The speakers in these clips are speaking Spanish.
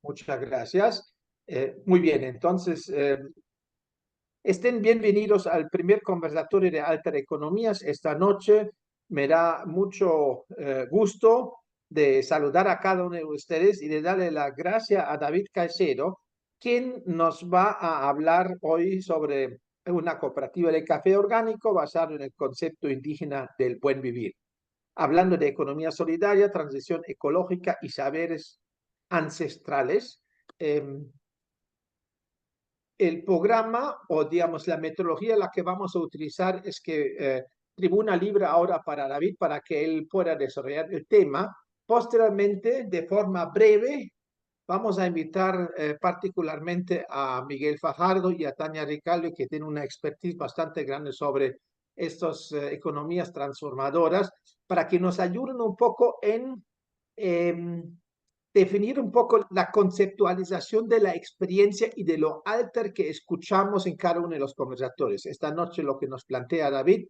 Muchas gracias. Muy bien, entonces, estén bienvenidos al primer conversatorio de Alter Economías. Esta noche me da mucho gusto de saludar a cada uno de ustedes y de darle la gracia a David Caicedo, quien nos va a hablar hoy sobre una cooperativa de café orgánico basado en el concepto indígena del buen vivir, hablando de economía solidaria, transición ecológica y saberes ancestrales. El programa o, digamos, la metodología la que vamos a utilizar es que Tribuna libre ahora para David para que él pueda desarrollar el tema. Posteriormente, de forma breve, vamos a invitar particularmente a Miguel Fajardo y a Tania Ricalde, que tienen una expertise bastante grande sobre estas economías transformadoras, para que nos ayuden un poco en definir un poco la conceptualización de la experiencia y de lo alter que escuchamos en cada uno de los conversatorios. Esta noche lo que nos plantea David,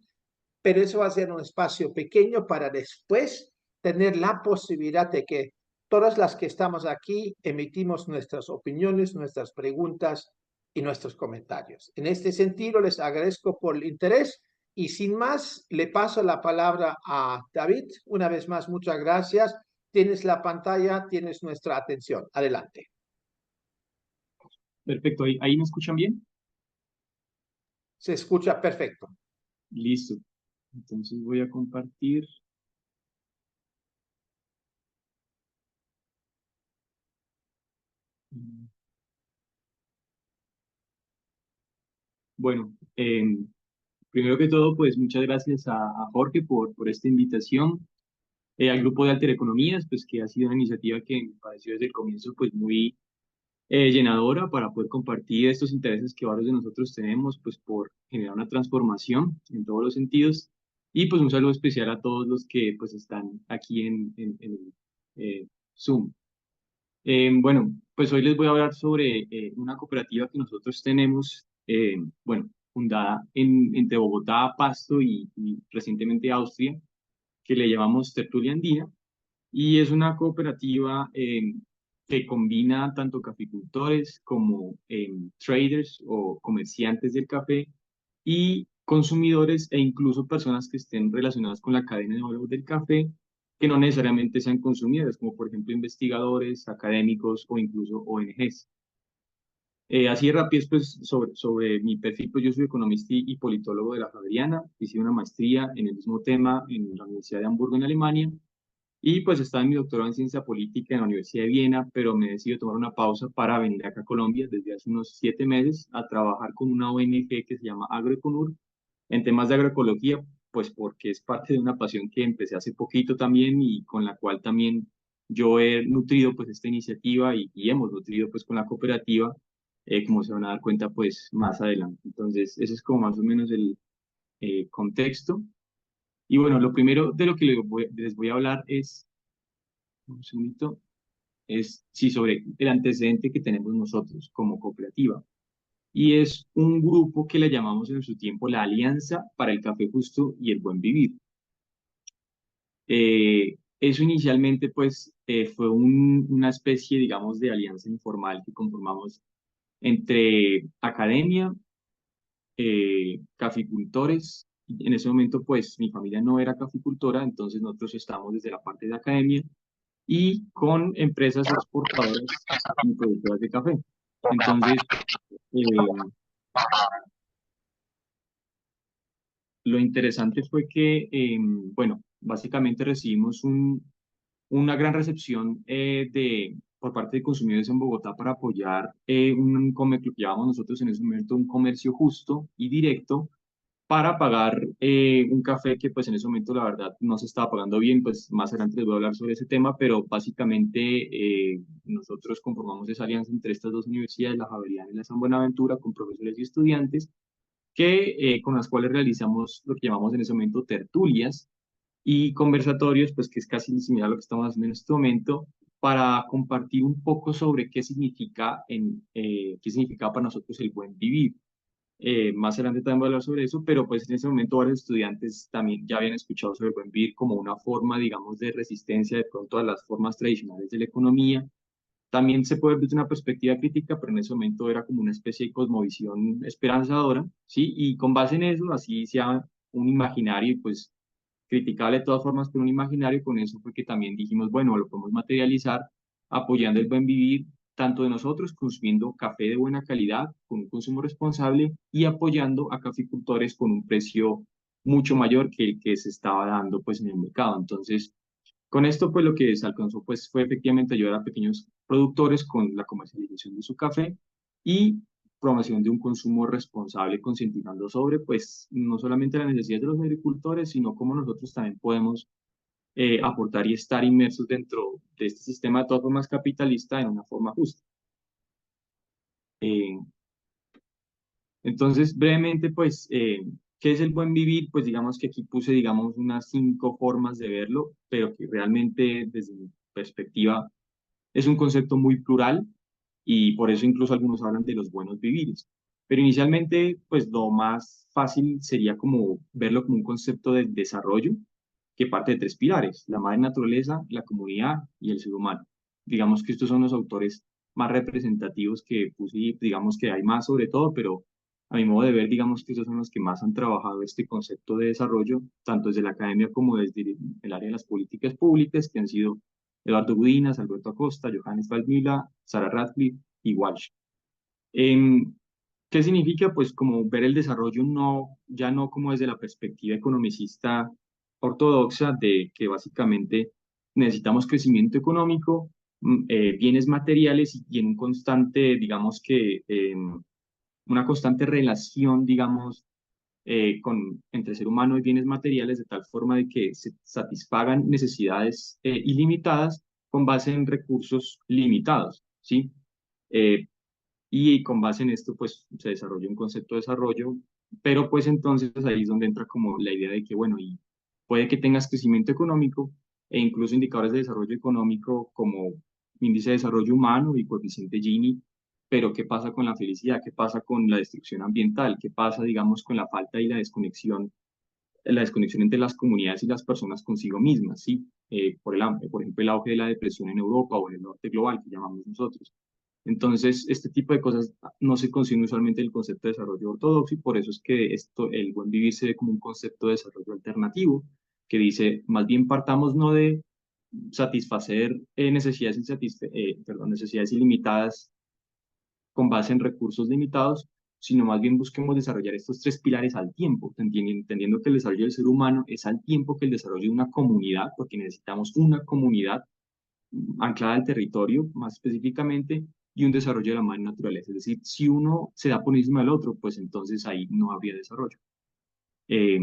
pero eso va a ser un espacio pequeño para después tener la posibilidad de que todas las que estamos aquí emitimos nuestras opiniones, nuestras preguntas y nuestros comentarios. En este sentido, les agradezco por el interés y sin más, le paso la palabra a David. Una vez más, muchas gracias. Tienes la pantalla, tienes nuestra atención. Adelante. Perfecto, ¿ahí me escuchan bien? Se escucha perfecto. Listo. Entonces voy a compartir. Bueno, primero que todo, pues muchas gracias a Jorge por esta invitación, al grupo de Alter Economías, pues que ha sido una iniciativa que me pareció desde el comienzo pues muy llenadora para poder compartir estos intereses que varios de nosotros tenemos, pues por generar una transformación en todos los sentidos. Y pues un saludo especial a todos los que pues están aquí en Zoom. Bueno, pues hoy les voy a hablar sobre una cooperativa que nosotros tenemos, bueno, fundada entre Bogotá, Pasto y recientemente Austria, que le llamamos Tertulia Andina, y es una cooperativa que combina tanto caficultores como traders o comerciantes del café y consumidores e incluso personas que estén relacionadas con la cadena de valor del café, que no necesariamente sean consumidores, como por ejemplo investigadores, académicos o incluso ONGs. Así de rápido, pues, sobre mi perfil, pues yo soy economista y politólogo de la Javeriana, hice una maestría en el mismo tema en la Universidad de Hamburgo, en Alemania, y pues estaba en mi doctorado en ciencia política en la Universidad de Viena, pero me decidí tomar una pausa para venir acá a Colombia desde hace unos 7 meses a trabajar con una ONG que se llama Agroeconur en temas de agroecología, pues porque es parte de una pasión que empecé hace poquito también y con la cual también yo he nutrido pues esta iniciativa y hemos nutrido pues con la cooperativa, como se van a dar cuenta pues más adelante. Entonces, ese es como más o menos el contexto. Y bueno, lo primero de lo que les voy a hablar es, un segundito, es sí, sobre el antecedente que tenemos nosotros como cooperativa. Y es un grupo que le llamamos en su tiempo la Alianza para el Café Justo y el Buen Vivir. Eso inicialmente pues fue una especie, digamos, de alianza informal que conformamos entre academia, caficultores. En ese momento pues mi familia no era caficultora, entonces nosotros estábamos desde la parte de academia y con empresas exportadoras y productoras de café. Entonces, eh, lo interesante fue que, bueno, básicamente recibimos una gran recepción por parte de consumidores en Bogotá para apoyar lo que llamamos nosotros en ese momento un comercio justo y directo para pagar un café que pues en ese momento la verdad no se estaba pagando bien, pues más adelante les voy a hablar sobre ese tema, pero básicamente nosotros conformamos esa alianza entre estas dos universidades, la Javeriana y la San Buenaventura, con profesores y estudiantes, con las cuales realizamos lo que llamamos en ese momento tertulias y conversatorios, pues que es casi similar a lo que estamos haciendo en este momento, para compartir un poco sobre qué significa para nosotros el buen vivir. Más adelante también voy a hablar sobre eso, pero pues en ese momento varios estudiantes también ya habían escuchado sobre el buen vivir como una forma, digamos, de resistencia de pronto a las formas tradicionales de la economía, También se puede ver desde una perspectiva crítica, pero en ese momento era como una especie de cosmovisión esperanzadora, ¿sí? Y con base en eso, así sea un imaginario, y pues criticable de todas formas, pero un imaginario, con eso fue que también dijimos, bueno, lo podemos materializar apoyando el buen vivir tanto de nosotros, consumiendo café de buena calidad, con un consumo responsable, y apoyando a caficultores con un precio mucho mayor que el que se estaba dando pues en el mercado. Entonces, con esto, pues lo que se alcanzó pues, fue efectivamente ayudar a pequeños productores con la comercialización de su café y promoción de un consumo responsable, concientizando sobre, pues, no solamente las necesidades de los agricultores, sino cómo nosotros también podemos aportar y estar inmersos dentro de este sistema de todas formas capitalista en una forma justa. Eh, entonces, brevemente, pues, ¿qué es el buen vivir? Pues digamos que aquí puse, digamos, unas 5 formas de verlo, pero que realmente desde mi perspectiva es un concepto muy plural y por eso incluso algunos hablan de los buenos vivires. Pero inicialmente, pues lo más fácil sería como verlo como un concepto de desarrollo que parte de 3 pilares: la madre naturaleza, la comunidad y el ser humano. Digamos que estos son los autores más representativos que puse, y digamos que hay más sobre todo, pero a mi modo de ver, digamos que estos son los que más han trabajado este concepto de desarrollo, tanto desde la academia como desde el área de las políticas públicas, que han sido Eduardo Gudinas, Alberto Acosta, Johannes Valdmila, Sarah Radcliffe y Walsh. Em, ¿Qué significa? Pues como ver el desarrollo no, ya no como desde la perspectiva economicista ortodoxa de que básicamente necesitamos crecimiento económico, bienes materiales y en un constante, digamos que, una constante relación, digamos, entre ser humano y bienes materiales de tal forma de que se satisfagan necesidades ilimitadas con base en recursos limitados, ¿sí? Eh, y con base en esto, pues se desarrolla un concepto de desarrollo, pero pues entonces ahí es donde entra como la idea de que, bueno, y puede que tengas crecimiento económico e incluso indicadores de desarrollo económico como índice de desarrollo humano y coeficiente Gini, pero ¿qué pasa con la felicidad? ¿Qué pasa con la destrucción ambiental? ¿Qué pasa, digamos, con la falta y la desconexión entre las comunidades y las personas consigo mismas, ¿sí? Por ejemplo, el auge de la depresión en Europa o en el norte global, que llamamos nosotros. Entonces, este tipo de cosas no se consiguen usualmente en el concepto de desarrollo ortodoxo, y por eso es que esto, el buen vivir se ve como un concepto de desarrollo alternativo, que dice, más bien partamos no de satisfacer necesidades ilimitadas con base en recursos limitados, sino más bien busquemos desarrollar estos 3 pilares al tiempo, entendiendo que el desarrollo del ser humano es al tiempo que el desarrollo de una comunidad, porque necesitamos una comunidad anclada al territorio más específicamente, y un desarrollo de la madre naturaleza. Es decir, si uno se da por encima del otro, pues entonces ahí no habría desarrollo. Eh,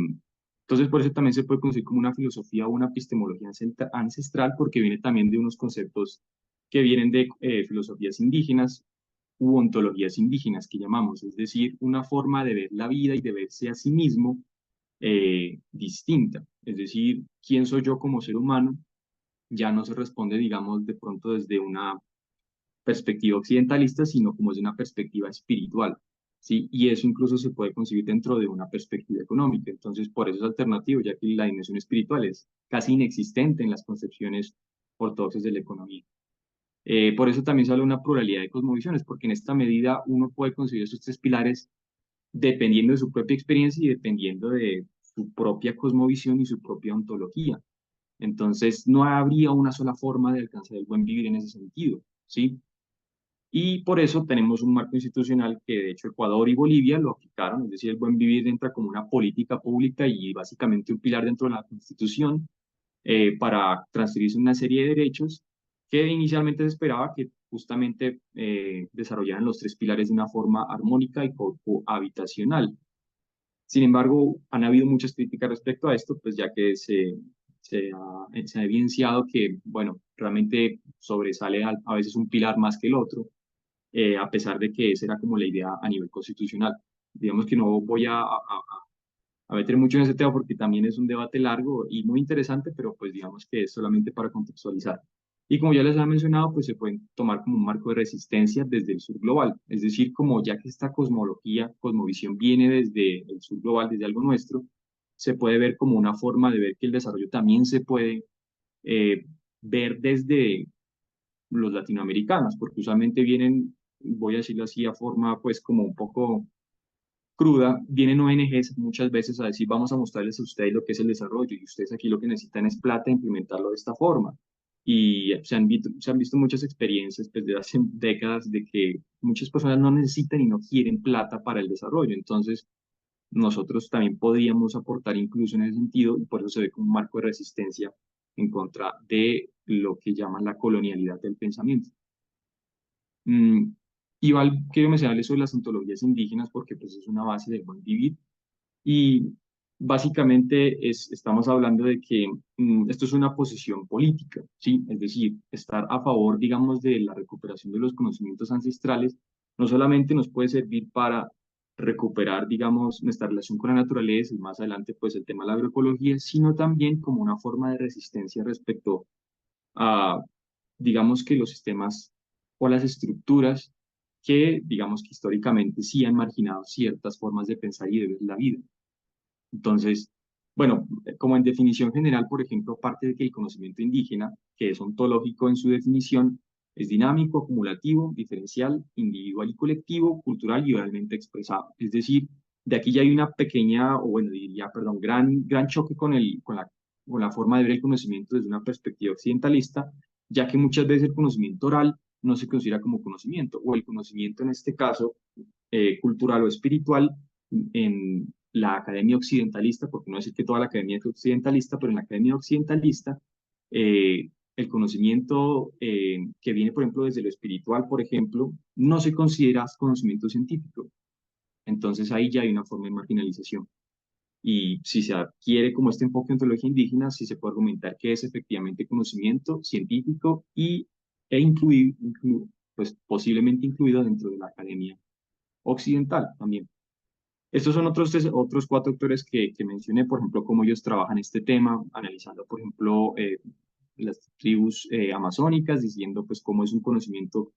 entonces, por eso también se puede conseguir como una filosofía o una epistemología ancestral, porque viene también de unos conceptos que vienen de filosofías indígenas u ontologías indígenas que llamamos, es decir, una forma de ver la vida y de verse a sí mismo distinta. Es decir, quién soy yo como ser humano ya no se responde, digamos, de pronto desde una perspectiva occidentalista, sino como desde una perspectiva espiritual, ¿sí? Y eso incluso se puede concebir dentro de una perspectiva económica. Entonces, por eso es alternativo, ya que la dimensión espiritual es casi inexistente en las concepciones ortodoxas de la economía. Por eso también se habla de una pluralidad de cosmovisiones, porque en esta medida uno puede concebir esos 3 pilares dependiendo de su propia experiencia y dependiendo de su propia cosmovisión y su propia ontología. Entonces, no habría una sola forma de alcanzar el buen vivir en ese sentido, ¿sí? Y por eso tenemos un marco institucional que de hecho Ecuador y Bolivia lo aplicaron, es decir, el buen vivir entra como una política pública y básicamente un pilar dentro de la Constitución para transferirse una serie de derechos que inicialmente se esperaba que justamente desarrollaran los 3 pilares de una forma armónica y cohabitacional. Sin embargo, han habido muchas críticas respecto a esto, pues ya que se ha evidenciado que, bueno, realmente sobresale a veces un pilar más que el otro, a pesar de que esa era como la idea a nivel constitucional. Digamos que no voy a meter mucho en ese tema porque también es un debate largo y muy interesante, pero pues digamos que es solamente para contextualizar. Y como ya les había mencionado, pues se pueden tomar como un marco de resistencia desde el sur global, es decir, como ya que esta cosmología, cosmovisión viene desde el sur global, desde algo nuestro, se puede ver como una forma de ver que el desarrollo también se puede eh, ver desde los latinoamericanos, porque usualmente vienen, voy a decirlo así, a forma pues como un poco cruda, vienen ONGs muchas veces a decir, vamos a mostrarles a ustedes lo que es el desarrollo y ustedes aquí lo que necesitan es plata e implementarlo de esta forma. Y se han visto muchas experiencias pues, de hace décadas de que muchas personas no necesitan y no quieren plata para el desarrollo. Entonces, nosotros también podríamos aportar incluso en ese sentido y por eso se ve como un marco de resistencia en contra de lo que llaman la colonialidad del pensamiento. Mm, Igual quiero mencionarles sobre las ontologías indígenas porque pues es una base del buen vivir y básicamente estamos hablando de que esto es una posición política, ¿sí? Es decir, estar a favor, digamos, de la recuperación de los conocimientos ancestrales no solamente nos puede servir para recuperar, digamos, nuestra relación con la naturaleza y más adelante, pues, el tema de la agroecología, sino también como una forma de resistencia respecto a, digamos, que los sistemas o las estructuras que, digamos, que históricamente sí han marginado ciertas formas de pensar y de ver la vida. Entonces, bueno, como en definición general, por ejemplo, parte de que el conocimiento indígena, que es ontológico en su definición, es dinámico, acumulativo, diferencial, individual y colectivo, cultural y oralmente expresado. Es decir, de aquí ya hay una pequeña, o bueno, diría, perdón, gran choque con la forma de ver el conocimiento desde una perspectiva occidentalista, ya que muchas veces el conocimiento oral no se considera como conocimiento, o el conocimiento en este caso, cultural o espiritual, en la academia occidentalista, porque no decir que toda la academia es occidentalista, pero en la academia occidentalista, el conocimiento que viene, por ejemplo, desde lo espiritual, por ejemplo, no se considera conocimiento científico. Entonces ahí ya hay una forma de marginalización. Y si se adquiere como este enfoque en ontología indígena, sí se puede argumentar que es efectivamente conocimiento científico pues posiblemente incluido dentro de la academia occidental también. Estos son otros cuatro autores que mencioné, por ejemplo, cómo ellos trabajan este tema, analizando, por ejemplo, las tribus amazónicas, diciendo pues cómo es un conocimiento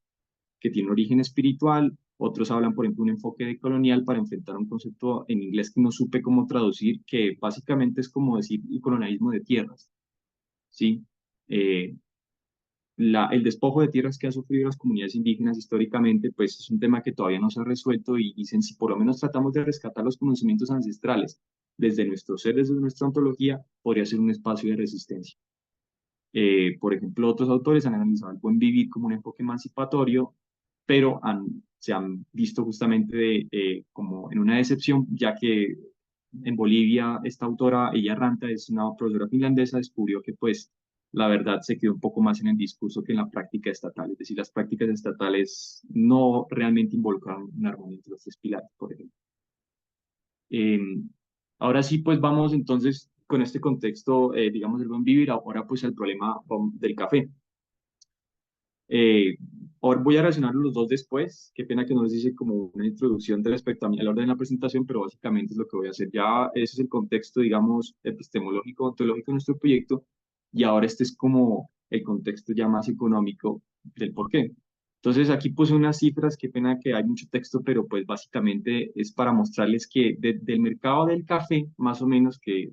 que tiene origen espiritual. Otros hablan, por ejemplo, un enfoque decolonial para enfrentar un concepto en inglés que no supe cómo traducir, que básicamente es como decir el colonialismo de tierras, ¿sí? Eh, el despojo de tierras que han sufrido las comunidades indígenas históricamente, pues es un tema que todavía no se ha resuelto y dicen si por lo menos tratamos de rescatar los conocimientos ancestrales desde nuestro ser, desde nuestra ontología, podría ser un espacio de resistencia. Por ejemplo, otros autores han analizado el buen vivir como un enfoque emancipatorio, pero se han visto justamente como en una decepción, ya que en Bolivia esta autora, ella Ranta, es una profesora finlandesa, descubrió que pues la verdad se quedó un poco más en el discurso que en la práctica estatal, es decir, las prácticas estatales no realmente involucran una armonía entre los tres pilares, por ejemplo. Eh, Ahora sí, pues vamos entonces con este contexto, digamos, del buen vivir, ahora pues el problema del café. Eh, Ahora voy a relacionar los dos después. Qué pena que no les hice como una introducción de respecto a mí, al orden de la presentación, pero básicamente es lo que voy a hacer. Ya ese es el contexto, digamos, epistemológico, ontológico de nuestro proyecto, y ahora este es como el contexto ya más económico del por qué. Entonces aquí puse unas cifras, qué pena que hay mucho texto, pero pues básicamente es para mostrarles que del mercado del café, más o menos que,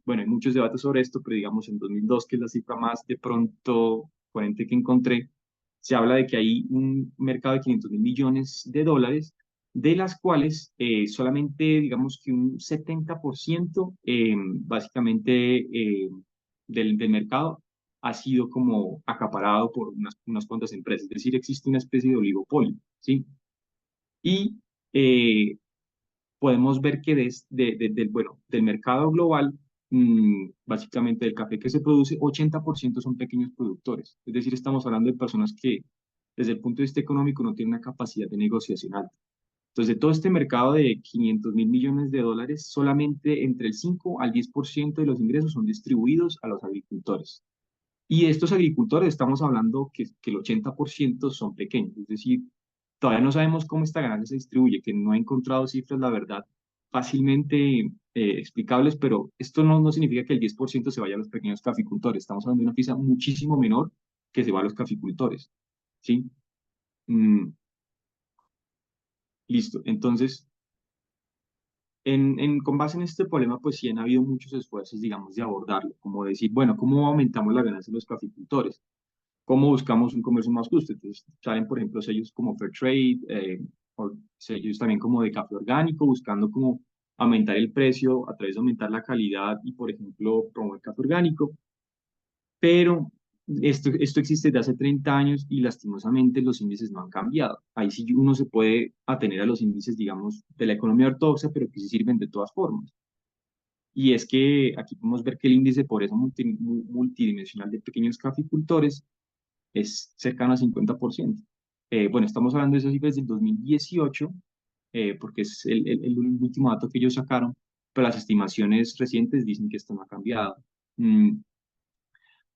bueno, hay muchos debates sobre esto, pero digamos en 2002, que es la cifra más de pronto coherente que encontré, se habla de que hay un mercado de 500.000 millones de dólares, de las cuales solamente, digamos que un 70% básicamente del mercado ha sido como acaparado por unas cuantas empresas, es decir, existe una especie de oligopolio, ¿sí? Y podemos ver que bueno, del mercado global, básicamente del café que se produce, 80% son pequeños productores. Es decir, estamos hablando de personas que desde el punto de vista económico no tienen una capacidad de negociación alta. Entonces, de todo este mercado de 500.000 millones de dólares, solamente entre el 5 al 10% de los ingresos son distribuidos a los agricultores. Y estos agricultores, estamos hablando que el 80% son pequeños, es decir, todavía no sabemos cómo esta ganancia se distribuye, que no he encontrado cifras, la verdad, fácilmente explicables, pero esto no significa que el 10% se vaya a los pequeños caficultores, estamos hablando de una pieza muchísimo menor que se va a los caficultores, ¿sí? Mm, Listo, entonces, con base en este problema, pues sí han habido muchos esfuerzos, digamos, de abordarlo, como decir, bueno, ¿cómo aumentamos la ganancia de los caficultores? ¿Cómo buscamos un comercio más justo? Entonces salen, por ejemplo, sellos como Fairtrade, o sellos también como de café orgánico, buscando como aumentar el precio a través de aumentar la calidad y, por ejemplo, promover café orgánico. Pero esto existe desde hace 30 años y lastimosamente los índices no han cambiado. Ahí sí uno se puede atener a los índices, digamos, de la economía ortodoxa, pero que sí sirven de todas formas. Y es que aquí podemos ver que el índice de pobreza multidimensional de pequeños caficultores es cercano al 50%. Bueno, estamos hablando de esas cifras del 2018, porque es el último dato que ellos sacaron, pero las estimaciones recientes dicen que esto no ha cambiado. Mm,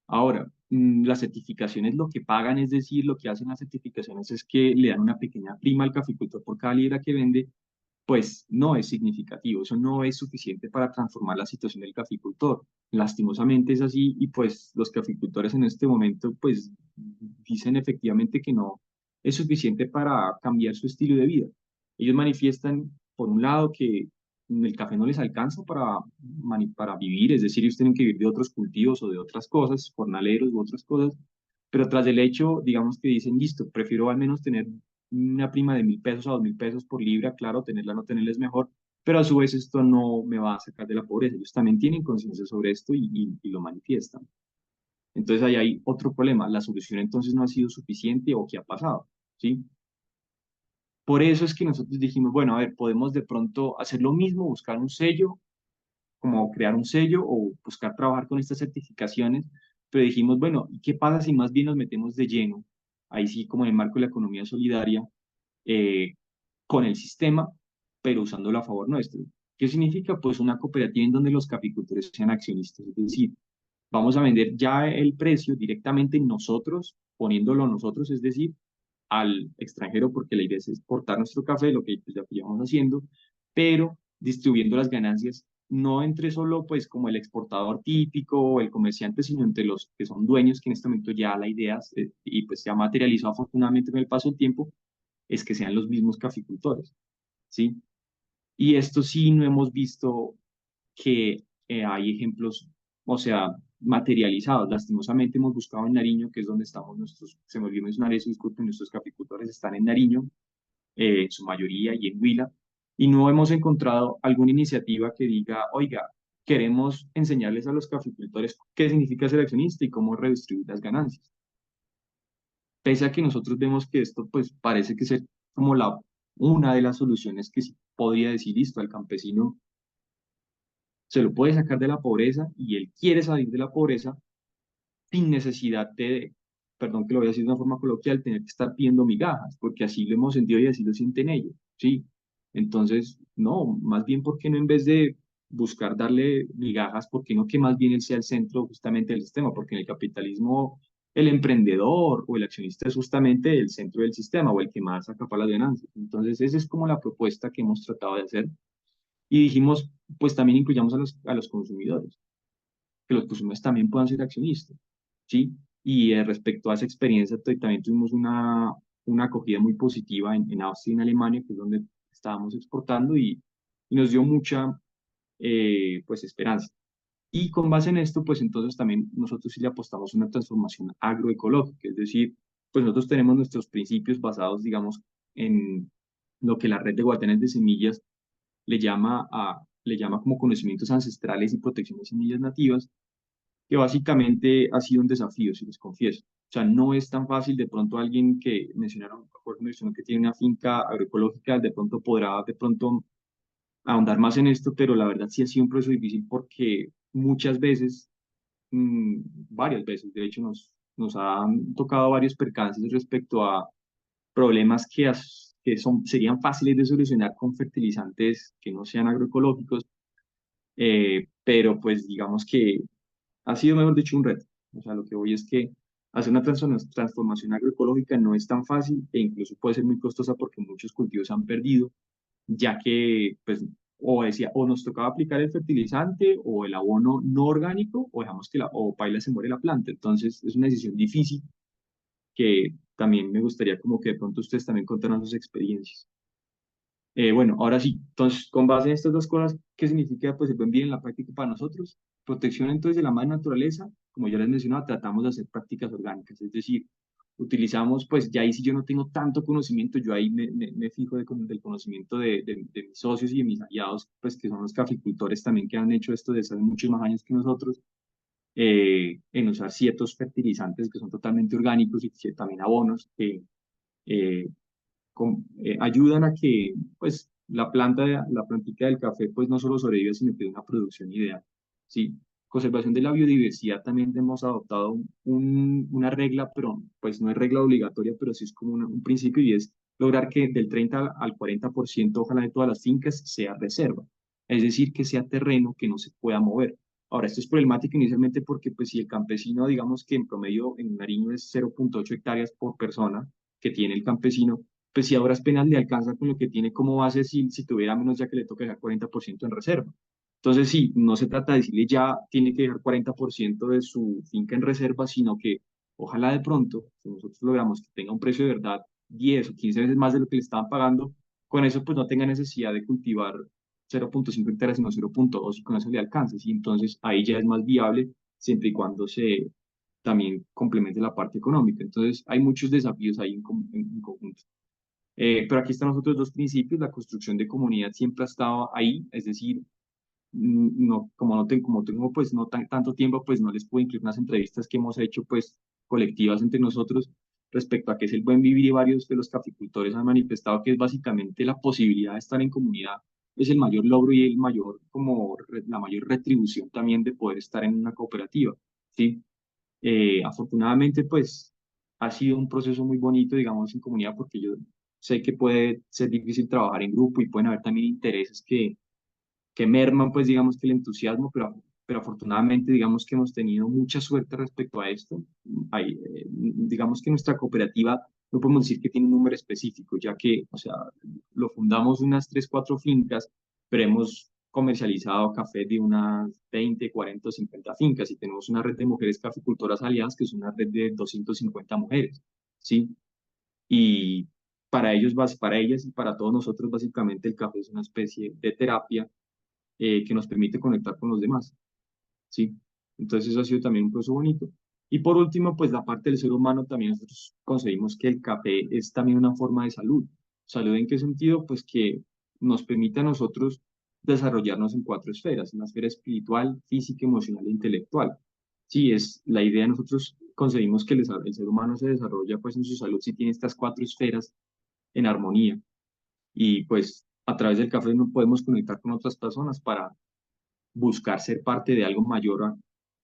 Ahora, las certificaciones lo que pagan, es decir, lo que hacen las certificaciones es que le dan una pequeña prima al caficultor por cada libra que vende, pues no es significativo, eso no es suficiente para transformar la situación del caficultor. Lastimosamente es así y pues los caficultores en este momento pues dicen efectivamente que no es suficiente para cambiar su estilo de vida. Ellos manifiestan, por un lado, que el café no les alcanza para vivir, es decir, ellos tienen que vivir de otros cultivos o de otras cosas, jornaleros u otras cosas, pero tras el hecho, digamos que dicen, listo, prefiero al menos tener una prima de 1.000 pesos a 2.000 pesos por libra, claro, tenerla o no tenerla es mejor, pero a su vez esto no me va a sacar de la pobreza. Ellos también tienen conciencia sobre esto y lo manifiestan. Entonces ahí hay otro problema, la solución entonces no ha sido suficiente o qué ha pasado, ¿sí? Por eso es que nosotros dijimos, bueno, a ver, podemos de pronto hacer lo mismo, buscar un sello, como crear un sello o buscar trabajar con estas certificaciones, pero dijimos, bueno, ¿y qué pasa si más bien nos metemos de lleno, ahí sí como en el marco de la economía solidaria, eh, con el sistema, pero usándolo a favor nuestro? ¿Qué significa? Pues una cooperativa en donde los caficultores sean accionistas, es decir, vamos a vender ya el precio directamente nosotros, poniéndolo nosotros, es decir, al extranjero, porque la idea es exportar nuestro café, lo que pues, ya llevamos haciendo, pero distribuyendo las ganancias no entre solo pues como el exportador típico o el comerciante, sino entre los que son dueños, que en este momento ya la idea y pues se ha materializado afortunadamente con el paso del tiempo, es que sean los mismos caficultores, ¿sí? Y esto sí no hemos visto que hay ejemplos, o sea, materializados. Lastimosamente hemos buscado en Nariño, que es donde estamos nuestros, se me olvidó mencionar eso, disculpen, nuestros caficultores están en Nariño, en su mayoría, y en Huila, y no hemos encontrado alguna iniciativa que diga, oiga, queremos enseñarles a los caficultores qué significa ser accionista y cómo redistribuir las ganancias. Pese a que nosotros vemos que esto pues parece que ser como una de las soluciones que sí podría decir, listo, al campesino se lo puede sacar de la pobreza y él quiere salir de la pobreza sin necesidad de, perdón que lo voy a decir de una forma coloquial, tener que estar pidiendo migajas, porque así lo hemos sentido y así lo sienten ellos, ¿sí? Entonces, no, más bien, ¿por qué no en vez de buscar darle migajas, por qué no que más bien él sea el centro justamente del sistema? Porque en el capitalismo el emprendedor o el accionista es justamente el centro del sistema o el que más acapara las ganancias. Entonces, esa es como la propuesta que hemos tratado de hacer y dijimos, pues también incluyamos a los consumidores, que los consumidores también puedan ser accionistas, ¿sí? Y respecto a esa experiencia, también tuvimos una acogida muy positiva en Austria y en Alemania, que es donde estábamos exportando y nos dio mucha, pues, esperanza. Y con base en esto, pues entonces también nosotros sí le apostamos a una transformación agroecológica, es decir, pues nosotros tenemos nuestros principios basados, digamos, en lo que la red de guardianes de semillas le llama como conocimientos ancestrales y protección de semillas nativas, que básicamente ha sido un desafío, si les confieso. O sea, no es tan fácil, de pronto alguien que mencionaron, Jorge mencionó que tiene una finca agroecológica, de pronto podrá de pronto ahondar más en esto, pero la verdad sí ha sido un proceso difícil porque muchas veces, mm, varias veces, de hecho, nos han tocado varios percances respecto a problemas serían fáciles de solucionar con fertilizantes que no sean agroecológicos, pero pues digamos que ha sido, mejor dicho, un reto. O sea, lo que voy es que hacer una transformación agroecológica no es tan fácil e incluso puede ser muy costosa porque muchos cultivos se han perdido, ya que, pues, o nos tocaba aplicar el fertilizante o el abono no orgánico, o dejamos que o paila se muere la planta. Entonces, es una decisión difícil que también me gustaría como que de pronto ustedes también contaran sus experiencias. Bueno, ahora sí, entonces, con base en estas dos cosas, ¿qué significa pues el buen vivir en la práctica para nosotros? Protección entonces de la madre naturaleza, como ya les mencionaba, tratamos de hacer prácticas orgánicas, es decir, utilizamos, pues ya ahí si yo no tengo tanto conocimiento, yo ahí me fijo del conocimiento de mis socios y de mis aliados, pues que son los caficultores también que han hecho esto desde hace muchos más años que nosotros, en usar ciertos fertilizantes que son totalmente orgánicos y también abonos que eh, ayudan a que pues la plantica del café pues no solo sobreviva, sino que dé una producción ideal. ¿Sí? Conservación de la biodiversidad también hemos adoptado una regla, pero pues no es regla obligatoria, pero sí es como un principio y es lograr que del 30 al 40% ojalá de todas las fincas sea reserva, es decir, que sea terreno que no se pueda mover. Ahora, esto es problemático inicialmente porque pues si el campesino, digamos que en promedio en Nariño es 0,8 hectáreas por persona que tiene el campesino, pues si a duras penas le alcanza con lo que tiene como base si tuviera menos ya que le toca dejar 40% en reserva. Entonces, sí, no se trata de decirle ya tiene que dejar 40% de su finca en reserva, sino que ojalá de pronto, si nosotros logramos que tenga un precio de verdad 10 o 15 veces más de lo que le estaban pagando, con eso pues no tenga necesidad de cultivar 0,5 hectáreas, sino 0,2 y con eso le alcance. Y entonces ahí ya es más viable siempre y cuando se también complemente la parte económica. Entonces hay muchos desafíos ahí en conjunto. Pero aquí están los otros dos principios. La construcción de comunidad siempre ha estado ahí, es decir, no, como tengo pues no tanto tiempo, pues no les puedo incluir unas entrevistas que hemos hecho pues colectivas entre nosotros respecto a qué es el buen vivir y varios de los caficultores han manifestado que es básicamente la posibilidad de estar en comunidad, es el mayor logro y el mayor, como la mayor retribución también de poder estar en una cooperativa, ¿sí? Afortunadamente, pues ha sido un proceso muy bonito, digamos, en comunidad, porque yo sé que puede ser difícil trabajar en grupo y pueden haber también intereses que merman, pues digamos que el entusiasmo, pero afortunadamente digamos que hemos tenido mucha suerte respecto a esto. Digamos que nuestra cooperativa no podemos decir que tiene un número específico, ya que, o sea, lo fundamos unas 3 4 fincas, pero hemos comercializado café de unas 20 40 o 50 fincas y tenemos una red de mujeres caficultoras aliadas que es una red de 250 mujeres, ¿sí? Y para ellos, para ellas y para todos nosotros, básicamente el café es una especie de terapia que nos permite conectar con los demás, ¿sí? Entonces eso ha sido también un proceso bonito. Y por último, pues la parte del ser humano, también nosotros conseguimos que el café es también una forma de salud. ¿Salud en qué sentido? Pues que nos permite a nosotros desarrollarnos en 4 esferas, en la esfera espiritual, física, emocional e intelectual. Sí, es la idea, nosotros conseguimos que el ser humano se desarrolla pues en su salud si tiene estas 4 esferas en armonía y pues a través del café no podemos conectar con otras personas para buscar ser parte de algo mayor a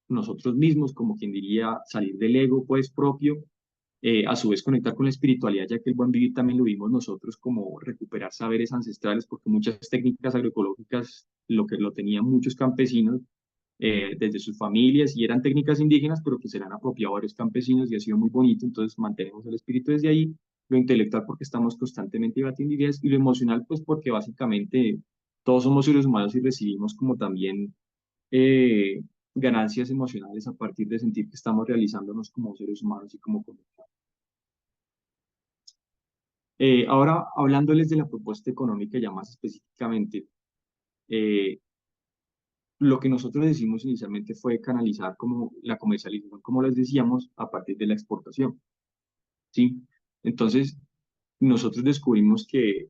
nosotros mismos, como quien diría salir del ego pues propio, a su vez conectar con la espiritualidad, ya que el buen vivir también lo vimos nosotros como recuperar saberes ancestrales, porque muchas técnicas agroecológicas lo que lo tenían muchos campesinos desde sus familias y eran técnicas indígenas, pero que se le han apropiado a varios campesinos y ha sido muy bonito, entonces mantenemos el espíritu desde ahí, lo intelectual porque estamos constantemente debatiendo ideas y lo emocional pues porque básicamente todos somos seres humanos y recibimos como también eh, ganancias emocionales a partir de sentir que estamos realizándonos como seres humanos y como comunidad. Ahora, hablándoles de la propuesta económica ya más específicamente, eh, lo que nosotros decimos inicialmente fue canalizar como la comercialización, como les decíamos, a partir de la exportación, ¿sí? Entonces, nosotros descubrimos que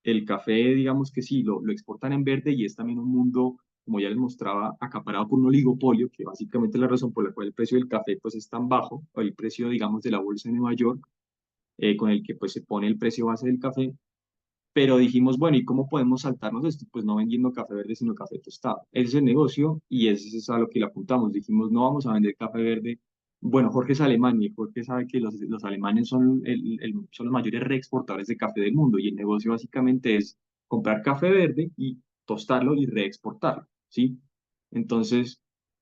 el café, digamos que sí, lo exportan en verde y es también un mundo, como ya les mostraba, acaparado por un oligopolio, que básicamente es la razón por la cual el precio del café pues es tan bajo, o el precio, digamos, de la bolsa de Nueva York, con el que pues se pone el precio base del café. Pero dijimos, bueno, ¿y cómo podemos saltarnos esto? Pues no vendiendo café verde, sino café tostado. Ese es el negocio y ese es a lo que le apuntamos. Dijimos, no vamos a vender café verde. Bueno, Jorge es alemán y Jorge sabe que los alemanes son, son los mayores reexportadores de café del mundo y el negocio básicamente es comprar café verde y tostarlo y reexportarlo, ¿sí? Entonces,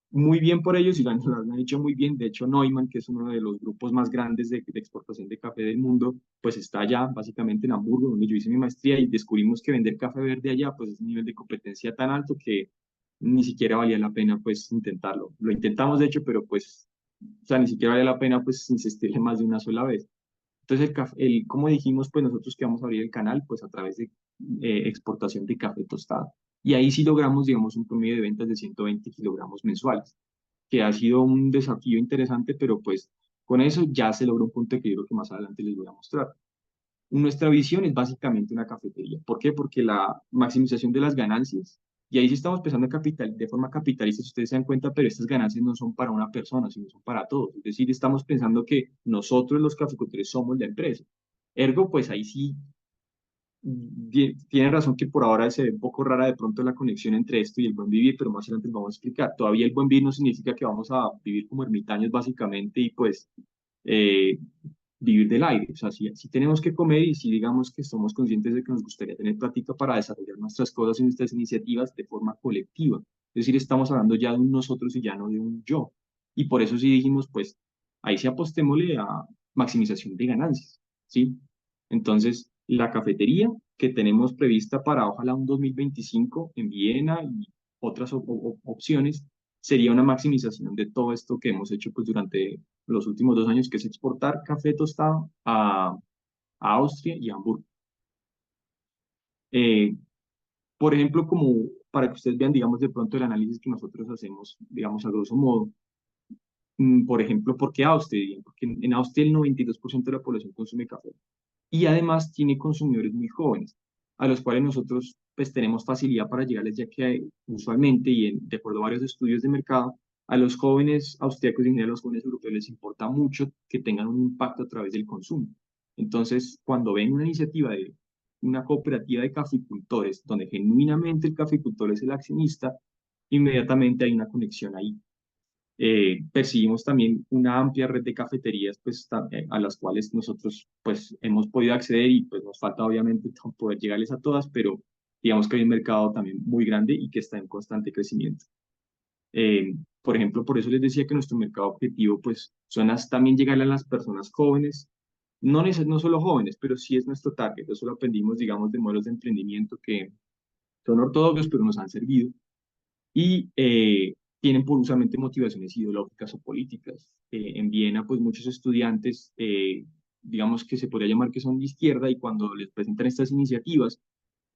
muy bien por ellos y lo han hecho muy bien. De hecho, Neumann, que es uno de los grupos más grandes de exportación de café del mundo, pues está allá, básicamente en Hamburgo, donde yo hice mi maestría y descubrimos que vender café verde allá, pues es un nivel de competencia tan alto que ni siquiera valía la pena, pues, intentarlo. Lo intentamos, de hecho, pero pues, o sea, ni siquiera valía la pena, pues, insistirle más de una sola vez. Entonces, como dijimos, pues nosotros que vamos a abrir el canal, pues a través de exportación de café tostado. Y ahí sí logramos, digamos, un promedio de ventas de 120 kilogramos mensuales. que ha sido un desafío interesante, pero pues con eso ya se logró un punto de equilibrio que más adelante les voy a mostrar. Nuestra visión es básicamente una cafetería. ¿Por qué? Porque la maximización de las ganancias, y ahí sí estamos pensando en capital, de forma capitalista, si ustedes se dan cuenta, pero estas ganancias no son para una persona, sino son para todos. Es decir, estamos pensando que nosotros los cafecultores somos la empresa. Ergo, pues ahí sí tiene razón que por ahora se ve un poco rara de pronto la conexión entre esto y el buen vivir, pero más adelante les vamos a explicar. Todavía el buen vivir no significa que vamos a vivir como ermitaños básicamente y pues eh, vivir del aire. O sea, sí tenemos que comer y sí digamos que somos conscientes de que nos gustaría tener plática para desarrollar nuestras cosas y nuestras iniciativas de forma colectiva. Es decir, estamos hablando ya de un nosotros y ya no de un yo. Y por eso sí dijimos, pues ahí sí apostémosle a maximización de ganancias, ¿sí? Entonces, la cafetería que tenemos prevista para ojalá un 2025 en Viena y otras opciones sería una maximización de todo esto que hemos hecho pues durante los últimos 2 años, que es exportar café tostado a Austria y a Hamburgo. Eh, por ejemplo, como para que ustedes vean, digamos, de pronto el análisis que nosotros hacemos, digamos, a grosso modo, por ejemplo, ¿por qué Austria? Porque en Austria el 92% de la población consume café y además tiene consumidores muy jóvenes, a los cuales nosotros pues tenemos facilidad para llegarles, ya que usualmente y de acuerdo a varios estudios de mercado, a los jóvenes austriacos y en general a los jóvenes europeos les importa mucho que tengan un impacto a través del consumo. Entonces, cuando ven una iniciativa de una cooperativa de caficultores, donde genuinamente el caficultor es el accionista, inmediatamente hay una conexión ahí. Percibimos también una amplia red de cafeterías pues, a las cuales nosotros pues, hemos podido acceder y pues, nos falta obviamente poder llegarles a todas, pero digamos que hay un mercado también muy grande y que está en constante crecimiento. Por ejemplo, por eso les decía que nuestro mercado objetivo pues, también llegarle a las personas jóvenes, no solo jóvenes, pero sí es nuestro target. Eso lo aprendimos, digamos, de modelos de emprendimiento que son ortodoxos, pero nos han servido y tienen usualmente motivaciones ideológicas o políticas. En Viena, pues muchos estudiantes, digamos que se podría llamar que son de izquierda y cuando les presentan estas iniciativas,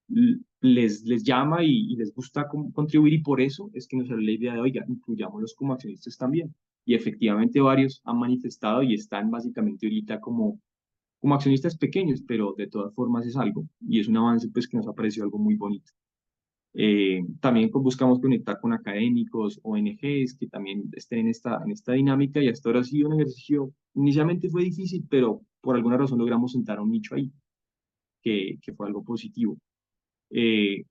les llama y les gusta contribuir y por eso es que nos sale la idea de, oiga, incluyámoslos como accionistas también. Y efectivamente varios han manifestado y están básicamente ahorita como accionistas pequeños, pero de todas formas es algo y es un avance pues que nos ha parecido algo muy bonito. También buscamos conectar con académicos, ONGs que también estén en esta dinámica y hasta ahora ha sido un ejercicio, inicialmente fue difícil, pero por alguna razón logramos sentar un nicho ahí, que fue algo positivo. Eh,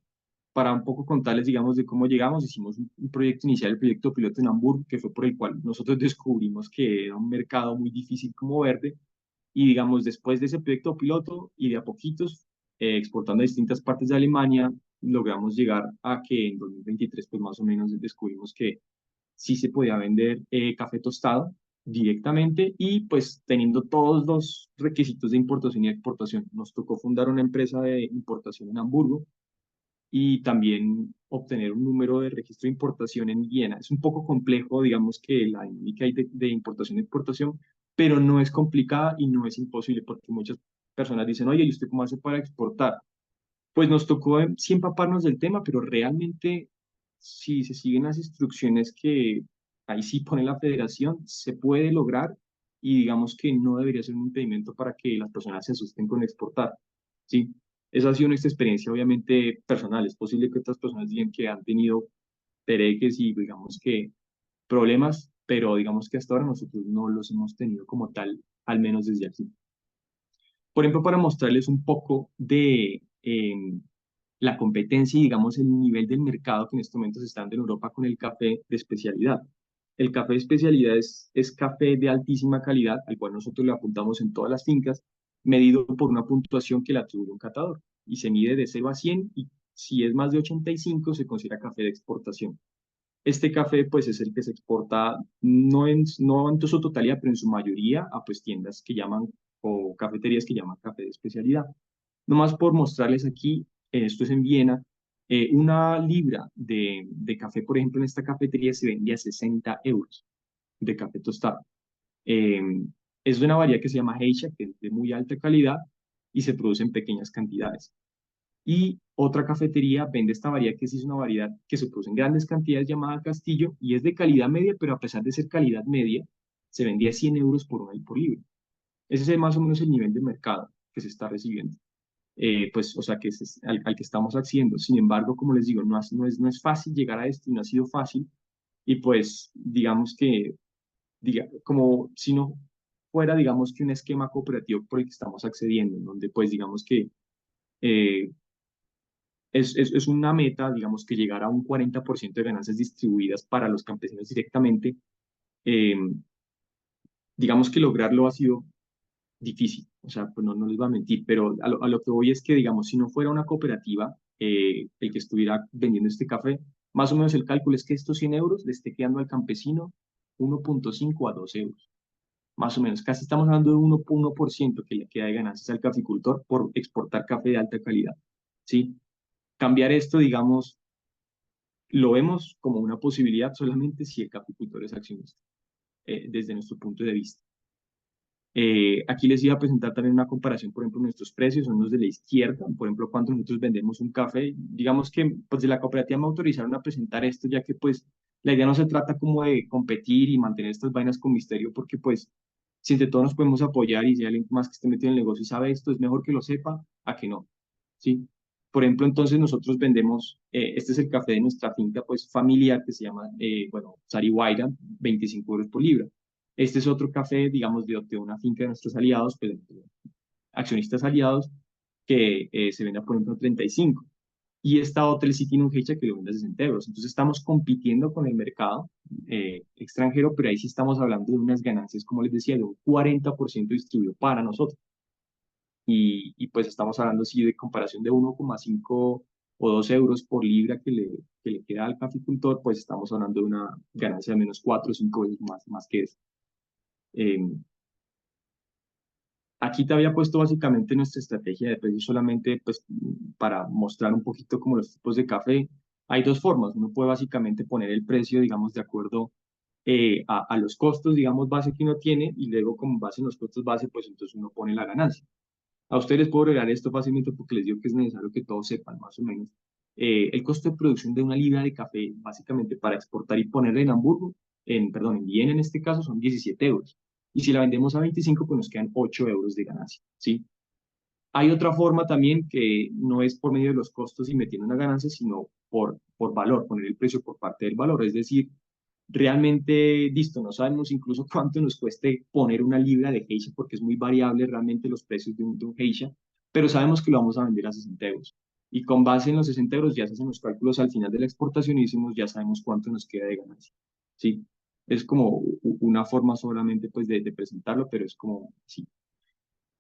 para un poco contarles, digamos, de cómo llegamos, hicimos un proyecto inicial, el proyecto piloto en Hamburgo, que fue por el cual nosotros descubrimos que era un mercado muy difícil como verde, y digamos, después de ese proyecto piloto y de a poquitos, exportando a distintas partes de Alemania, logramos llegar a que en 2023, pues más o menos descubrimos que sí se podía vender café tostado directamente y pues teniendo todos los requisitos de importación y exportación. Nos tocó fundar una empresa de importación en Hamburgo y también obtener un número de registro de importación en Viena. Es un poco complejo, digamos que la dinámica de importación y exportación, pero no es complicada y no es imposible, porque muchas personas dicen, oye, ¿y usted cómo hace para exportar? Pues nos tocó sí empaparnos del tema, pero realmente si se siguen las instrucciones que ahí sí pone la federación, se puede lograr y digamos que no debería ser un impedimento para que las personas se asusten con exportar, ¿sí? Esa ha sido nuestra experiencia, obviamente personal. Es posible que otras personas digan que han tenido pereques y digamos que problemas, pero digamos que hasta ahora nosotros no los hemos tenido como tal, al menos desde aquí. Por ejemplo, para mostrarles un poco de la competencia y, digamos, el nivel del mercado que en estos momentos está dando en Europa con el café de especialidad. El café de especialidad es café de altísima calidad, al cual nosotros le apuntamos en todas las fincas, medido por una puntuación que le atribuye un catador. Y se mide de 0 a 100 y si es más de 85 se considera café de exportación. Este café, pues, es el que se exporta no en su totalidad, pero en su mayoría a pues, tiendas que llaman o cafeterías que llaman café de especialidad. Nomás por mostrarles aquí, esto es en Viena, una libra de café, por ejemplo, en esta cafetería se vende a 60 euros de café tostado. Eh, es de una variedad que se llama Geisha, que es de muy alta calidad y se produce en pequeñas cantidades. Y otra cafetería vende esta variedad que sí es una variedad que se produce en grandes cantidades llamada Castillo y es de calidad media, pero a pesar de ser calidad media, se vendía a 100 euros por libra. Ese es más o menos el nivel de mercado que se está recibiendo. Pues, o sea, al que estamos accediendo. Sin embargo, como les digo, no es fácil llegar a esto y no ha sido fácil. Y pues, digamos que, como si no fuera, digamos que un esquema cooperativo por el que estamos accediendo, en donde pues digamos que eh, es una meta, digamos que llegar a un 40% de ganancias distribuidas para los campesinos directamente. eh, digamos que lograrlo ha sido difícil, o sea, pues no les voy a mentir, pero a lo que voy es que, digamos, si no fuera una cooperativa el que estuviera vendiendo este café, más o menos el cálculo es que estos 100 euros le esté quedando al campesino 1,5 a 2 euros, más o menos, casi estamos hablando de 1% que le queda de ganancias al caficultor por exportar café de alta calidad, ¿sí? Cambiar esto, digamos, lo vemos como una posibilidad solamente si el caficultor es accionista, desde nuestro punto de vista. Aquí les iba a presentar también una comparación, por ejemplo, nuestros precios son los de la izquierda, por ejemplo, cuánto nosotros vendemos un café. Digamos que pues de la cooperativa me autorizaron a presentar esto, ya que pues la idea no se trata como de competir y mantener estas vainas con misterio, porque pues si entre todos nos podemos apoyar y si hay alguien más que esté metido en el negocio y sabe esto, es mejor que lo sepa a que no, ¿sí? Por ejemplo, entonces nosotros vendemos, este es el café de nuestra finca pues familiar que se llama, bueno, Sariwaira, 25 euros por libra. Este es otro café, digamos, de una finca de nuestros aliados, pues, de accionistas aliados, que se vende, por ejemplo, 35. Y esta otra sí tiene un hecha que lo vende a 60 euros. Entonces estamos compitiendo con el mercado extranjero, pero ahí sí estamos hablando de unas ganancias, como les decía, de un 40% distribuido para nosotros. Y pues estamos hablando sí de comparación de 1,5 o 2 euros por libra que le queda al caficultor, pues estamos hablando de una ganancia de menos 4 o 5 veces más que eso. Eh, Aquí te había puesto básicamente nuestra estrategia de precios solamente pues, para mostrar un poquito como los tipos de café. Hay dos formas. Uno puede básicamente poner el precio, digamos, de acuerdo a los costos, digamos, base que uno tiene y luego como base en los costos base, pues entonces uno pone la ganancia. A ustedes les puedo regalar esto fácilmente porque les digo que es necesario que todos sepan más o menos. El costo de producción de una libra de café, básicamente para exportar y ponerla en Hamburgo, perdón, en Viena en este caso, son 17 euros. Y si la vendemos a 25, pues nos quedan 8 euros de ganancia, ¿sí? Hay otra forma también que no es por medio de los costos y metiendo una ganancia, sino por valor, poner el precio por parte del valor. Es decir, realmente, listo, no sabemos incluso cuánto nos cueste poner una libra de geisha, porque es muy variable realmente los precios de un geisha, pero sabemos que lo vamos a vender a 60 euros. Y con base en los 60 euros ya se hacen los cálculos al final de la exportación y decimos, ya sabemos cuánto nos queda de ganancia. ¿Sí? Es como una forma solamente pues de presentarlo, pero es como, sí.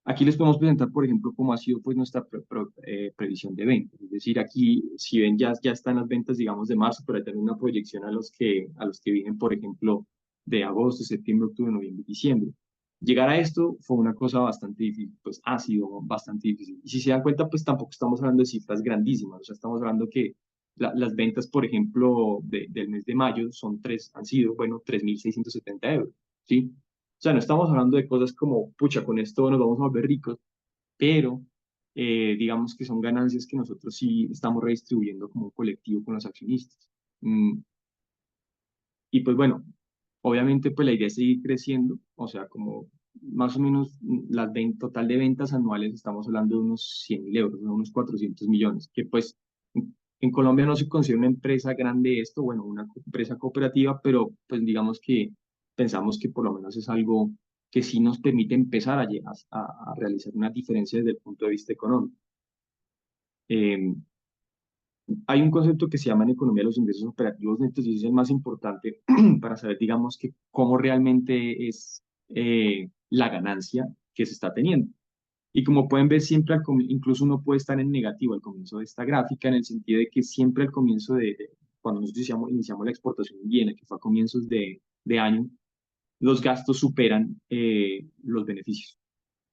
Aquí les podemos presentar, por ejemplo, cómo ha sido pues nuestra previsión de ventas. Es decir, aquí, si ven, ya están las ventas, digamos, de marzo, pero hay también una proyección a los que vienen, por ejemplo, de agosto, septiembre, octubre, noviembre, diciembre. Llegar a esto fue una cosa bastante difícil, pues ha sido bastante difícil. Y si se dan cuenta, pues tampoco estamos hablando de cifras grandísimas, o sea, estamos hablando que las ventas, por ejemplo, del mes de mayo han sido, bueno, 3.670 euros, ¿sí? O sea, no estamos hablando de cosas como, pucha, con esto nos vamos a volver ricos, pero digamos que son ganancias que nosotros sí estamos redistribuyendo como un colectivo con los accionistas. Y pues bueno, obviamente pues la idea es seguir creciendo, o sea, como más o menos total de ventas anuales estamos hablando de unos 100.000 euros, de unos 400 millones, que pues en Colombia no se considera una empresa grande esto, bueno, una empresa cooperativa, pero pues digamos que pensamos que por lo menos es algo que sí nos permite empezar a realizar una diferencia desde el punto de vista económico. Eh, Hay un concepto que se llama en economía los ingresos operativos netos y ese es el más importante para saber, digamos, que cómo realmente es la ganancia que se está teniendo. Y como pueden ver, siempre incluso uno puede estar en negativo al comienzo de esta gráfica, en el sentido de que siempre al comienzo cuando nosotros iniciamos la exportación en Viena, que fue a comienzos de año, los gastos superan los beneficios.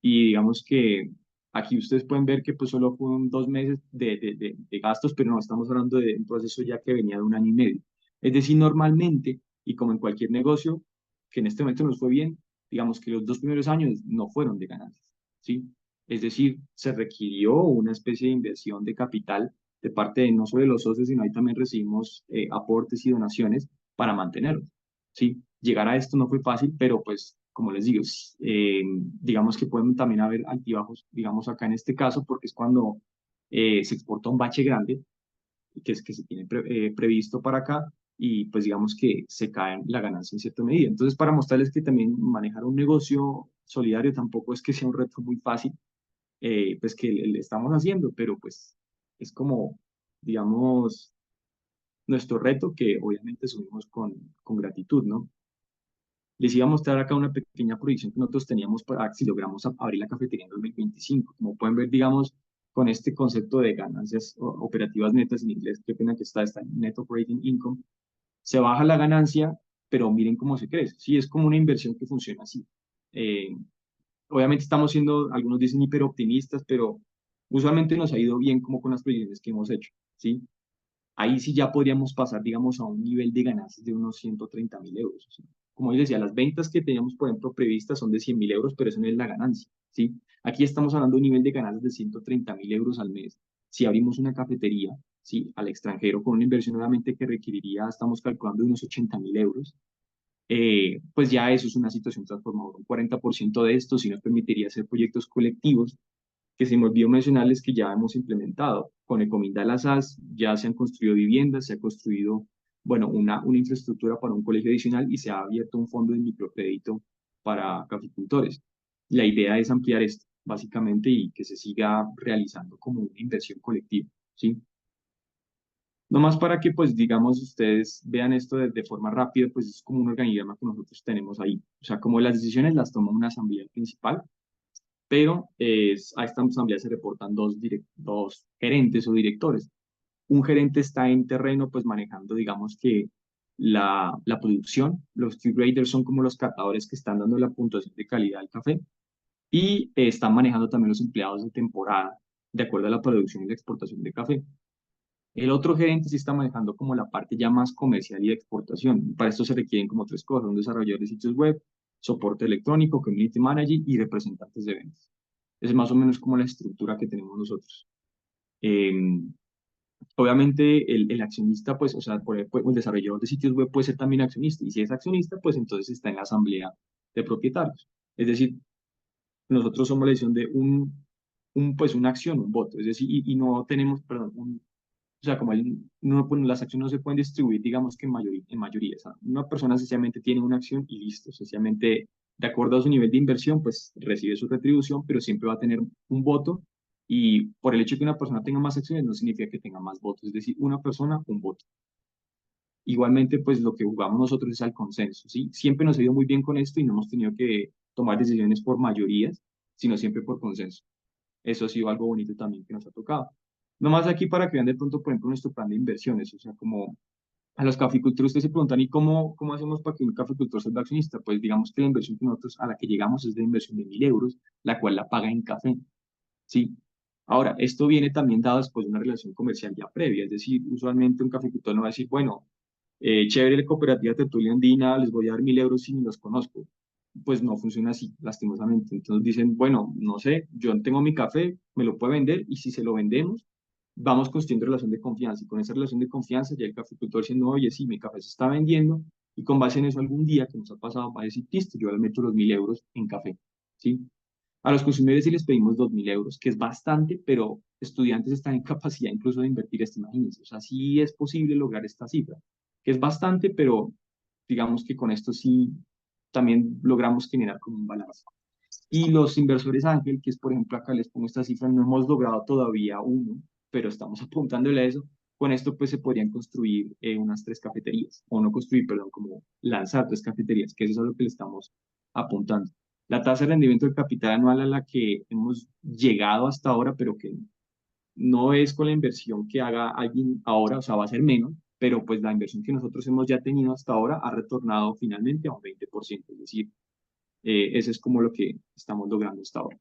Y digamos que aquí ustedes pueden ver que pues solo fueron 2 meses de gastos, pero no estamos hablando de un proceso ya que venía de un año y medio. Es decir, normalmente, y como en cualquier negocio, que en este momento nos fue bien, digamos que los 2 primeros años no fueron de ganancias, ¿sí? Es decir, se requirió una especie de inversión de capital de parte de no solo de los socios, sino ahí también recibimos aportes y donaciones para mantenerlo. ¿Sí? Llegar a esto no fue fácil, pero pues, como les digo, digamos que pueden también haber altibajos, digamos acá en este caso, porque es cuando se exporta un bache grande, que se tiene previsto para acá, y pues digamos que se cae la ganancia en cierta medida. Entonces, para mostrarles que también manejar un negocio solidario tampoco es que sea un reto muy fácil, pues que le estamos haciendo, pero pues es como, digamos, nuestro reto que obviamente asumimos con gratitud, ¿no? Les iba a mostrar acá una pequeña proyección que nosotros teníamos para si logramos abrir la cafetería en 2025. Como pueden ver, digamos, con este concepto de ganancias operativas netas en inglés, qué pena que está en Net Operating Income, se baja la ganancia, pero miren cómo se crece. Sí, es como una inversión que funciona así. Eh, Obviamente estamos siendo, algunos dicen hiperoptimistas, pero usualmente nos ha ido bien como con las proyecciones que hemos hecho, ¿sí? Ahí sí ya podríamos pasar, digamos, a un nivel de ganancias de unos 130.000 euros. ¿Sí? Como yo decía, las ventas que teníamos, por ejemplo, previstas son de 100.000 euros, pero eso no es la ganancia, ¿sí? Aquí estamos hablando de un nivel de ganancias de 130.000 euros al mes. Si abrimos una cafetería, ¿sí? Al extranjero con una inversión nuevamente que requeriría, estamos calculando unos 80.000 euros, pues ya eso es una situación transformadora. Un 40% de esto sí nos permitiría hacer proyectos colectivos que se me olvidó mencionarles que ya hemos implementado. Con Ecominda Las AS ya se han construido viviendas, se ha construido, bueno, una infraestructura para un colegio adicional y se ha abierto un fondo de microcrédito para caficultores. La idea es ampliar esto, básicamente, y que se siga realizando como una inversión colectiva, ¿sí? No más para que, pues, digamos, ustedes vean esto de forma rápida, pues es como un organigrama que nosotros tenemos ahí. O sea, como las decisiones las toma una asamblea principal, pero a esta asamblea se reportan dos gerentes o directores. Un gerente está en terreno, pues manejando, digamos que la producción. Los Q-graders son como los catadores que están dando la puntuación de calidad al café y están manejando también los empleados de temporada, de acuerdo a la producción y la exportación de café. El otro gerente sí está manejando como la parte ya más comercial y de exportación. Para esto se requieren como tres cosas: un desarrollador de sitios web, soporte electrónico, community manager y representantes de ventas. Es más o menos como la estructura que tenemos nosotros. Eh, Obviamente el accionista, pues, o sea, el desarrollador de sitios web puede ser también accionista. Y si es accionista, pues entonces está en la asamblea de propietarios. Es decir, nosotros somos la decisión de pues, una acción, un voto. Es decir, y no tenemos, perdón, o sea, como no, pues, las acciones no se pueden distribuir, digamos que en mayoría. O sea, una persona sencillamente tiene una acción y listo. Sencillamente, de acuerdo a su nivel de inversión, pues recibe su retribución, pero siempre va a tener un voto. Y por el hecho de que una persona tenga más acciones, no significa que tenga más votos. Es decir, una persona, un voto. Igualmente, pues lo que jugamos nosotros es al consenso, ¿sí? Siempre nos ha ido muy bien con esto y no hemos tenido que tomar decisiones por mayorías, sino siempre por consenso. Eso ha sido algo bonito también que nos ha tocado. Nomás aquí para que vean de pronto, por ejemplo, nuestro plan de inversiones, o sea, como a los caficultores ustedes se preguntan, ¿y cómo hacemos para que un caficultor sea accionista? Pues digamos que la inversión que nosotros a la que llegamos es de inversión de 1.000 euros, la cual la paga en café, ¿sí? Ahora, esto viene también dado después de una relación comercial ya previa, es decir, usualmente un caficultor no va a decir, bueno, chévere la cooperativa Tertulia Andina, les voy a dar 1.000 euros si ni los conozco. Pues no funciona así, lastimosamente. Entonces dicen, bueno, no sé, yo tengo mi café, me lo puede vender y si se lo vendemos, vamos construyendo relación de confianza. Y con esa relación de confianza ya el caficultor diciendo, oye, sí, mi café se está vendiendo. Y con base en eso algún día que nos ha pasado va a decir, listo, yo le meto los 1.000 euros en café. ¿Sí? A los consumidores sí les pedimos 2.000 euros, que es bastante, pero estudiantes están en capacidad incluso de invertir esto, imagínense. O sea, sí es posible lograr esta cifra, que es bastante, pero digamos que con esto sí también logramos generar como un balance. Y los inversores ángel, que es por ejemplo acá les pongo esta cifra, no hemos logrado todavía uno, pero estamos apuntándole a eso. Con esto pues se podrían construir unas 3 cafeterías, o no construir, perdón, como lanzar 3 cafeterías, que eso es a lo que le estamos apuntando. La tasa de rendimiento del capital anual a la que hemos llegado hasta ahora, pero que no es con la inversión que haga alguien ahora, o sea, va a ser menos, pero pues la inversión que nosotros hemos ya tenido hasta ahora ha retornado finalmente a un 20%, es decir, eso es como lo que estamos logrando hasta ahora.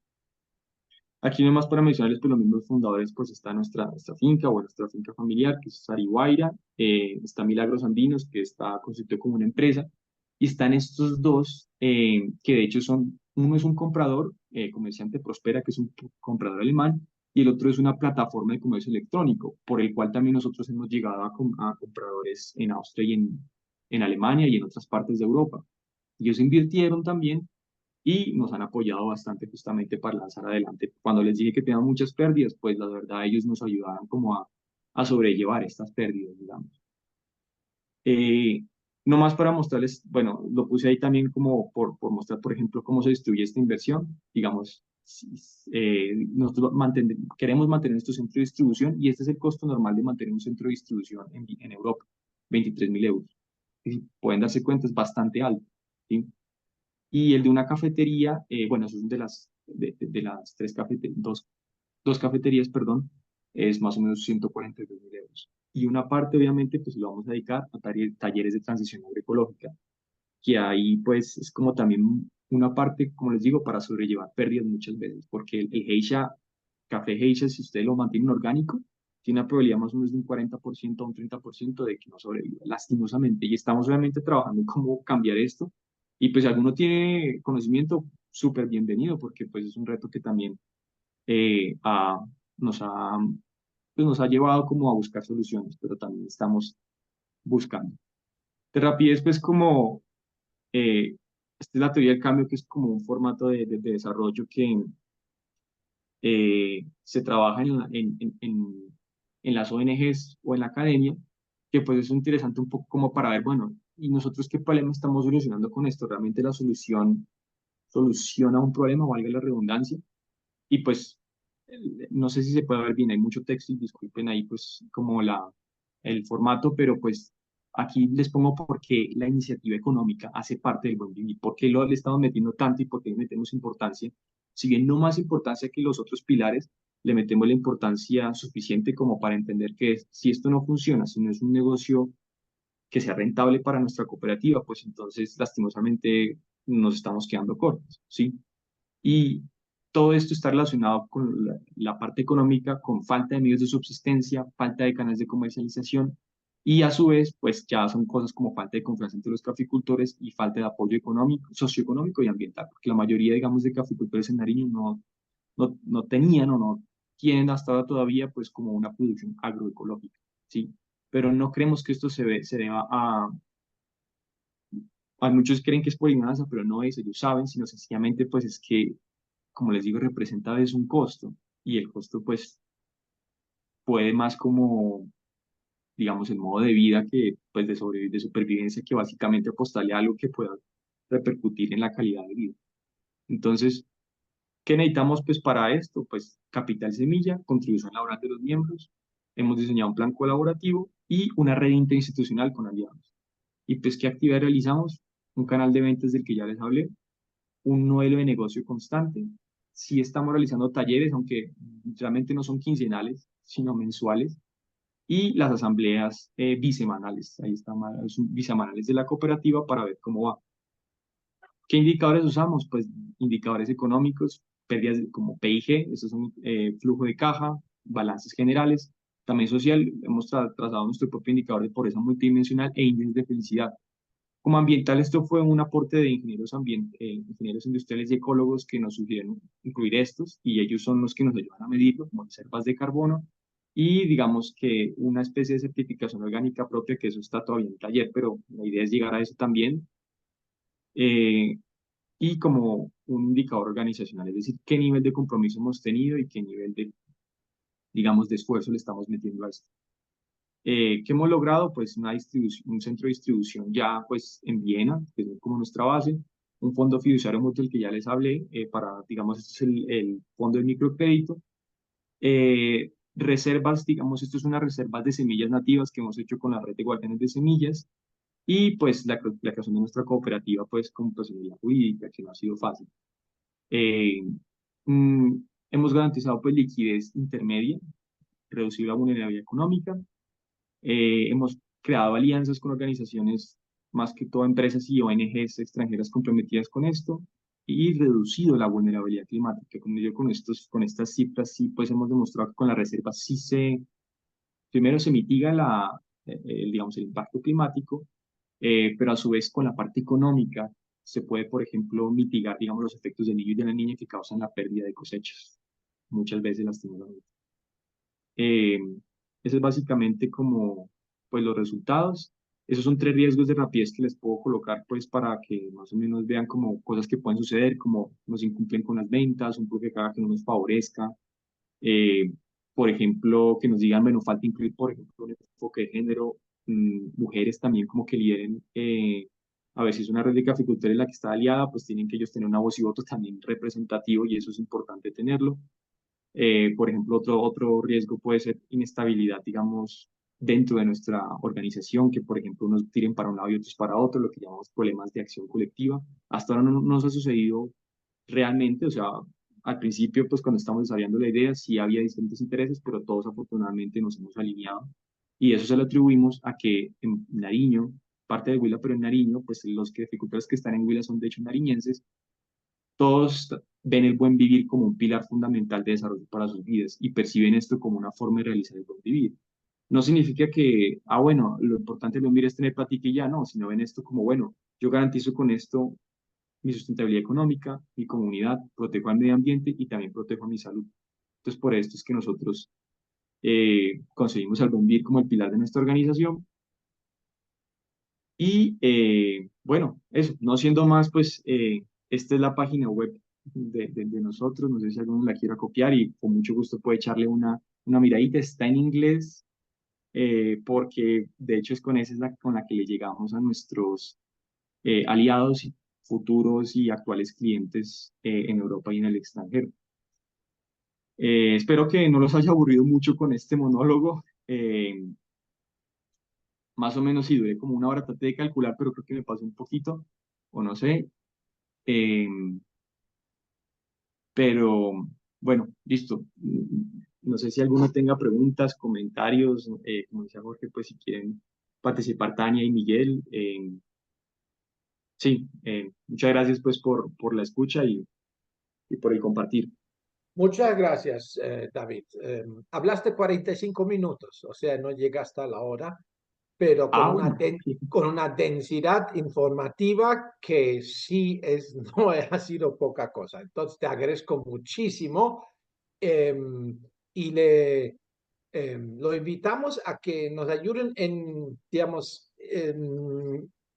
Aquí nomás para mencionarles, pues los mismos fundadores, pues está nuestra finca o nuestra finca familiar, que es Sariguaira, está Milagros Andinos, que está constituido como una empresa, y están estos dos, que de hecho son Uno es un comprador, comerciante Prospera, que es un comprador alemán, y el otro es una plataforma de comercio electrónico, por el cual también nosotros hemos llegado a compradores en Austria y en Alemania y en otras partes de Europa. Ellos invirtieron también y nos han apoyado bastante justamente para lanzar adelante. Cuando les dije que tenían muchas pérdidas, pues la verdad ellos nos ayudaban como a sobrellevar estas pérdidas, digamos. Eh, no más para mostrarles, bueno, lo puse ahí también como por mostrar, por ejemplo, cómo se distribuye esta inversión. Digamos, nosotros queremos mantener nuestro centro de distribución y este es el costo normal de mantener un centro de distribución en Europa, 23.000 euros. Y si pueden darse cuenta, es bastante alto, ¿sí? Y el de una cafetería, bueno, esos son de las dos cafeterías, perdón, es más o menos 142.000 euros. Y una parte, obviamente, pues lo vamos a dedicar a talleres de transición agroecológica, que ahí pues es como también una parte, como les digo, para sobrellevar pérdidas muchas veces, porque el Geisha, café Geisha, si ustedes lo mantienen orgánico, tiene una probabilidad más o menos de un 40% a un 30% de que no sobreviva, lastimosamente. Y estamos obviamente trabajando en cómo cambiar esto. Y pues si alguno tiene conocimiento, súper bienvenido, porque pues es un reto que también eh, ha- nos ha, pues, nos ha llevado como a buscar soluciones, pero también estamos buscando. De rapidez, pues como esta es la teoría del cambio, que es como un formato de desarrollo que se trabaja en las ONGs o en la academia, que pues es interesante un poco como para ver, bueno, ¿y nosotros qué problema estamos solucionando con esto? ¿Realmente la solución soluciona un problema, valga la redundancia? Y pues, no sé si se puede ver bien, hay mucho texto y disculpen ahí pues como el formato, pero pues aquí les pongo por qué la iniciativa económica hace parte del buen vivir, por qué le estamos metiendo tanto y por qué le metemos importancia, si bien no más importancia que los otros pilares, le metemos la importancia suficiente como para entender que si esto no funciona, si no es un negocio que sea rentable para nuestra cooperativa, pues entonces lastimosamente nos estamos quedando cortos, ¿sí? Y todo esto está relacionado con la parte económica, con falta de medios de subsistencia, falta de canales de comercialización y a su vez, pues ya son cosas como falta de confianza entre los caficultores y falta de apoyo económico, socioeconómico y ambiental, porque la mayoría, digamos, de caficultores en Nariño no tenían o no tienen hasta ahora todavía, pues, como una producción agroecológica, ¿sí? Pero no creemos que esto se deba a muchos creen que es por ignorancia, pero no es, ellos saben, sino sencillamente, pues, es que como les digo, representa es un costo y el costo pues puede más como, digamos, el modo de vida que pues de supervivencia que básicamente apostarle a algo que pueda repercutir en la calidad de vida. Entonces, ¿qué necesitamos pues para esto? Pues capital semilla, contribución laboral de los miembros, hemos diseñado un plan colaborativo y una red interinstitucional con aliados. Y pues, ¿qué actividad realizamos? Un canal de ventas del que ya les hablé, un modelo de negocio constante. Sí estamos realizando talleres, aunque realmente no son quincenales, sino mensuales, y las asambleas bisemanales. Ahí están bisemanales de la cooperativa para ver cómo va. ¿Qué indicadores usamos? Pues indicadores económicos, pérdidas como PIG, esos son flujo de caja, balances generales. También social, hemos trazado nuestro propio indicador de pobreza multidimensional e índices de felicidad. Como ambiental, esto fue un aporte de ingenieros industriales y ecólogos que nos sugirieron incluir estos y ellos son los que nos ayudan a medirlo, como reservas de carbono y digamos que una especie de certificación orgánica propia, que eso está todavía en taller, pero la idea es llegar a eso también. eh, y como un indicador organizacional, es decir, qué nivel de compromiso hemos tenido y qué nivel de, digamos, de esfuerzo le estamos metiendo a esto. ¿Qué hemos logrado? Pues una distribución, un centro de distribución ya pues en Viena, que es como nuestra base, un fondo fiduciario mutuo del que ya les hablé, para, digamos, este es el fondo de microcrédito. Reservas, digamos, esto es unas reservas de semillas nativas que hemos hecho con la red de guardianes de semillas y pues la creación de nuestra cooperativa pues con personalidad jurídica, que no ha sido fácil. Eh, mm, hemos garantizado pues liquidez intermedia, reducido la vulnerabilidad económica. Hemos creado alianzas con organizaciones, más que todo empresas y ONGs extranjeras comprometidas con esto y reducido la vulnerabilidad climática. Como yo con estas cifras, sí, pues hemos demostrado que con las reservas primero se mitiga digamos, el impacto climático, pero a su vez con la parte económica se puede, por ejemplo, mitigar, digamos, los efectos del niño y de la niña que causan la pérdida de cosechas, muchas veces lastimosamente. Eh, Eso es básicamente como, pues, los resultados. Esos son 3 riesgos de rapidez que les puedo colocar, pues, para que más o menos vean como cosas que pueden suceder, como nos incumplen con las ventas, un bloque que haga que no nos favorezca. Eh, por ejemplo, que nos digan, bueno, falta incluir, por ejemplo, un enfoque de género, mujeres también como que lideren, a ver si es una red de caficultores la que está aliada, pues tienen que ellos tener una voz y voto también representativo y eso es importante tenerlo. Por ejemplo, otro riesgo puede ser inestabilidad, digamos, dentro de nuestra organización, que por ejemplo unos tiren para un lado y otros para otro, lo que llamamos problemas de acción colectiva. Hasta ahora no nos ha sucedido realmente, o sea, al principio, pues cuando estamos desarrollando la idea, sí había diferentes intereses, pero todos afortunadamente nos hemos alineado. Y eso se lo atribuimos a que en Nariño, parte de Huila, pero en Nariño, pues los agricultores que están en Huila son de hecho nariñenses, todos ven el buen vivir como un pilar fundamental de desarrollo para sus vidas y perciben esto como una forma de realizar el buen vivir. No significa que, bueno, lo importante del buen vivir es tener platica y ya, no, sino ven esto como, bueno, yo garantizo con esto mi sustentabilidad económica, mi comunidad, protejo al medio ambiente y también protejo a mi salud. Entonces, por esto es que nosotros conseguimos el buen vivir como el pilar de nuestra organización. Y bueno, eso, no siendo más, pues esta es la página web de nosotros. No sé si alguno la quiera copiar y con mucho gusto puede echarle una miradita. Está en inglés porque de hecho es con esa es con la que le llegamos a nuestros aliados y futuros y actuales clientes en Europa y en el extranjero. Espero que no los haya aburrido mucho con este monólogo. Más o menos sí, duré como 1 hora, traté de calcular, pero creo que me pasó un poquito, o no sé. Eh, pero bueno, listo. No sé si alguno tenga preguntas, comentarios, como decía Jorge, pues si quieren participar Tania y Miguel. Sí, muchas gracias pues por la escucha y por el compartir. Muchas gracias, David. Hablaste 45 minutos, o sea, no llegaste a la hora, pero con Bueno, con una densidad informativa que sí es, no ha sido poca cosa. Entonces, te agradezco muchísimo y lo invitamos a que nos ayuden en, digamos,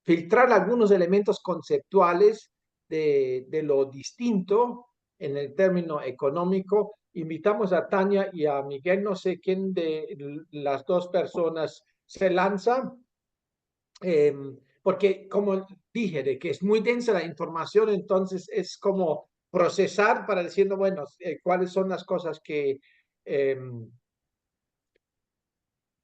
filtrar algunos elementos conceptuales de lo distinto en el término económico. Invitamos a Tania y a Miguel, no sé quién de las dos personas se lanza, eh, porque como dije, de que es muy densa la información, entonces es como procesar para diciendo, bueno, cuáles son las cosas que...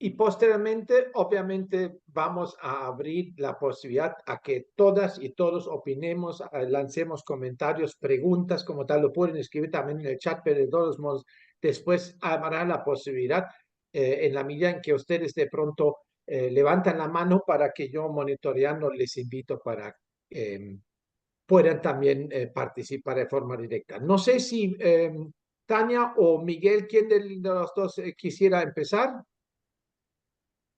y posteriormente, obviamente, vamos a abrir la posibilidad a que todas y todos opinemos, lancemos comentarios, preguntas, como tal, lo pueden escribir también en el chat, pero de todos modos, después habrá la posibilidad, en la medida en que ustedes de pronto levantan la mano para que yo monitoreando les invito para puedan también participar de forma directa. No sé si Tania o Miguel, ¿quién de los dos quisiera empezar?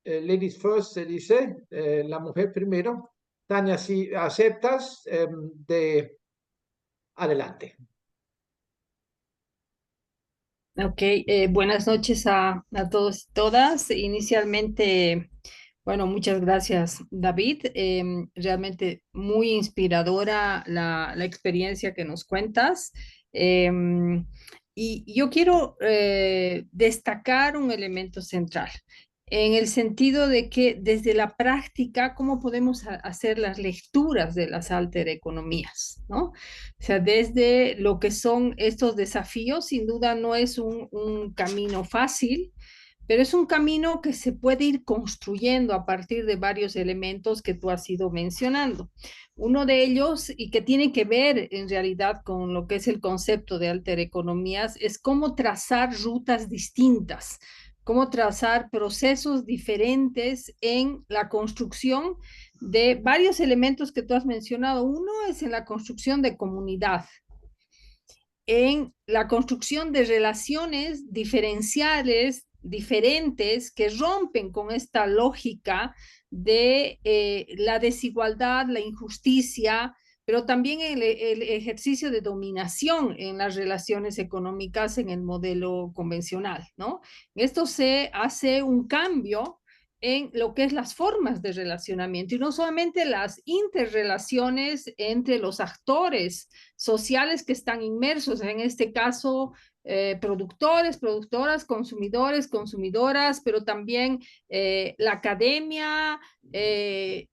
Ladies first se dice, la mujer primero. Tania, si aceptas, de adelante. Ok, buenas noches a todos y todas. Inicialmente, bueno, muchas gracias, David. Realmente muy inspiradora la experiencia que nos cuentas. Y yo quiero destacar un elemento central, en el sentido de que desde la práctica, ¿cómo podemos hacer las lecturas de las altereconomías, ¿no? O sea, desde lo que son estos desafíos, sin duda no es un camino fácil, pero es un camino que se puede ir construyendo a partir de varios elementos que tú has ido mencionando. Uno de ellos, y que tiene que ver en realidad con lo que es el concepto de altereconomías, es cómo trazar rutas distintas, cómo trazar procesos diferentes en la construcción de varios elementos que tú has mencionado. Uno es en la construcción de comunidad, en la construcción de relaciones diferenciales, diferentes, que rompen con esta lógica de la desigualdad, la injusticia, pero también el ejercicio de dominación en las relaciones económicas en el modelo convencional, ¿no? Esto se hace un cambio en lo que es las formas de relacionamiento y no solamente las interrelaciones entre los actores sociales que están inmersos, en este caso, productores, productoras, consumidores, consumidoras, pero también la academia,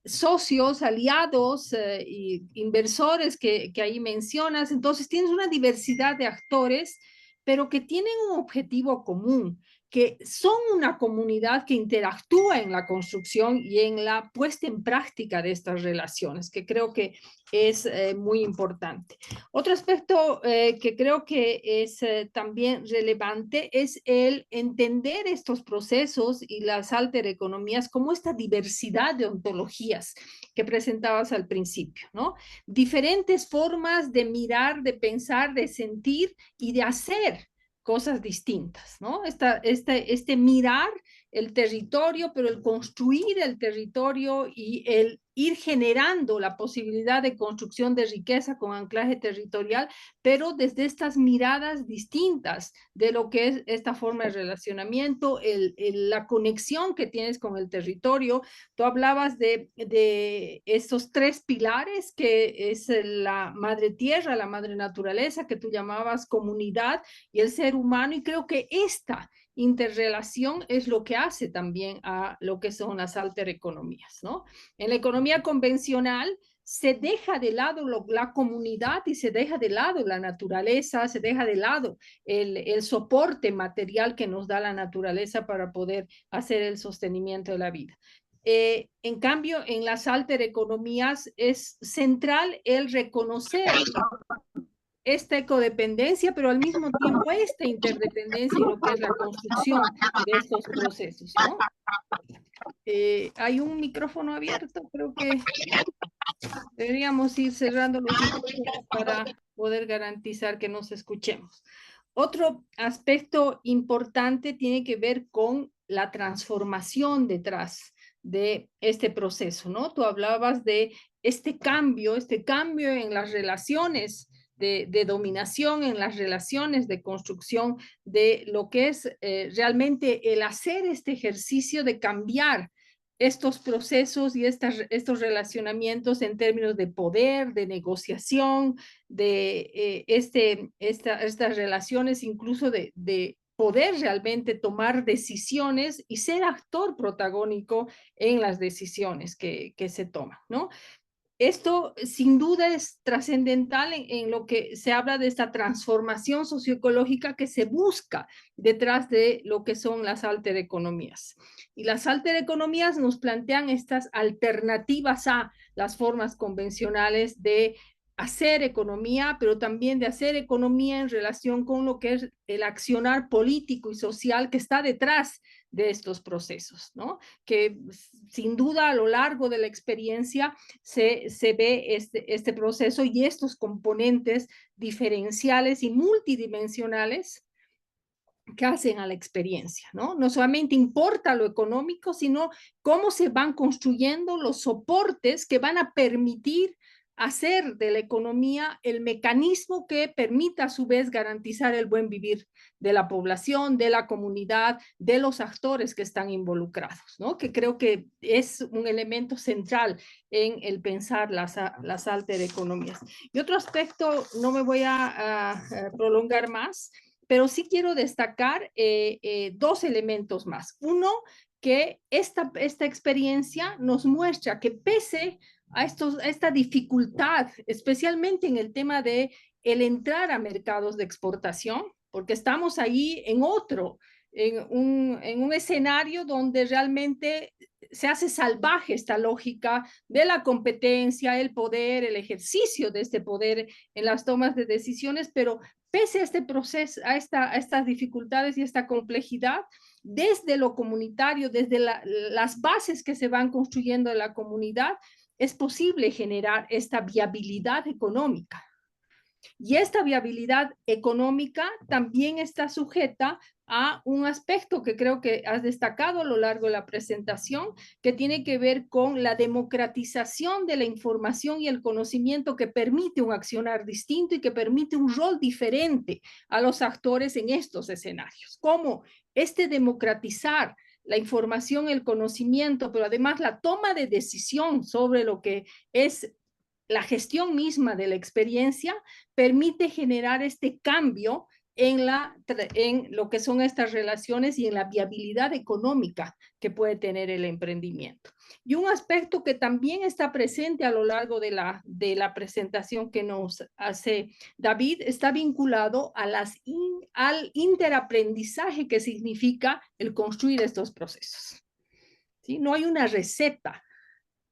socios, aliados y inversores que ahí mencionas. Entonces tienes una diversidad de actores, pero que tienen un objetivo común, que son una comunidad que interactúa en la construcción y en la puesta en práctica de estas relaciones, que creo que es muy importante. Otro aspecto que creo que es también relevante es el entender estos procesos y las altereconomías como esta diversidad de ontologías que presentabas al principio, ¿no? Diferentes formas de mirar, de pensar, de sentir y de hacer cosas distintas, ¿no? Este mirar el territorio, pero el construir el territorio y el ir generando la posibilidad de construcción de riqueza con anclaje territorial, pero desde estas miradas distintas de lo que es esta forma de relacionamiento, la conexión que tienes con el territorio. Tú hablabas de estos tres pilares, que es la madre tierra, la madre naturaleza, que tú llamabas comunidad, y el ser humano, y creo que esta interrelación es lo que hace también a lo que son las altereconomías, ¿no? En la economía convencional se deja de lado la comunidad y se deja de lado la naturaleza, se deja de lado el soporte material que nos da la naturaleza para poder hacer el sostenimiento de la vida. En cambio, en las altereconomías es central el reconocer esta ecodependencia, pero al mismo tiempo esta interdependencia y lo que es la construcción de estos procesos, ¿no? Hay un micrófono abierto, creo que deberíamos ir cerrando los micrófonos para poder garantizar que nos escuchemos. Otro aspecto importante tiene que ver con la transformación detrás de este proceso, ¿no? Tú hablabas de este cambio en las relaciones de dominación, en las relaciones de construcción, de lo que es realmente el hacer este ejercicio de cambiar estos procesos y estos relacionamientos en términos de poder, de negociación, de estas relaciones, incluso de poder realmente tomar decisiones y ser actor protagónico en las decisiones que se toman, ¿no? Esto sin duda es trascendental en lo que se habla de esta transformación socioecológica que se busca detrás de lo que son las altereconomías. Y las altereconomías nos plantean estas alternativas a las formas convencionales de hacer economía, pero también de hacer economía en relación con lo que es el accionar político y social que está detrás de estos procesos, ¿no? Que sin duda a lo largo de la experiencia se ve este proceso y estos componentes diferenciales y multidimensionales que hacen a la experiencia, ¿no? No solamente importa lo económico, sino cómo se van construyendo los soportes que van a permitir hacer de la economía el mecanismo que permita a su vez garantizar el buen vivir de la población, de la comunidad, de los actores que están involucrados, ¿no? Que creo que es un elemento central en el pensar las altereconomías. Y otro aspecto, no me voy a prolongar más, pero sí quiero destacar dos elementos más. Uno, que esta experiencia nos muestra que pese a esta dificultad, especialmente en el tema de el entrar a mercados de exportación, porque estamos ahí en un escenario donde realmente se hace salvaje esta lógica de la competencia, el poder, el ejercicio de este poder en las tomas de decisiones, pero pese a este proceso, a estas dificultades y esta complejidad, desde lo comunitario, desde las bases que se van construyendo en la comunidad, es posible generar esta viabilidad económica. Y esta viabilidad económica también está sujeta a un aspecto que creo que has destacado a lo largo de la presentación, que tiene que ver con la democratización de la información y el conocimiento, que permite un accionar distinto y que permite un rol diferente a los actores en estos escenarios. Como este democratizar la información, el conocimiento, pero además la toma de decisión sobre lo que es la gestión misma de la experiencia, permite generar este cambio en lo que son estas relaciones y en la viabilidad económica que puede tener el emprendimiento. Y un aspecto que también está presente a lo largo de la presentación que nos hace David está vinculado a al interaprendizaje que significa el construir estos procesos. ¿Sí? No hay una receta,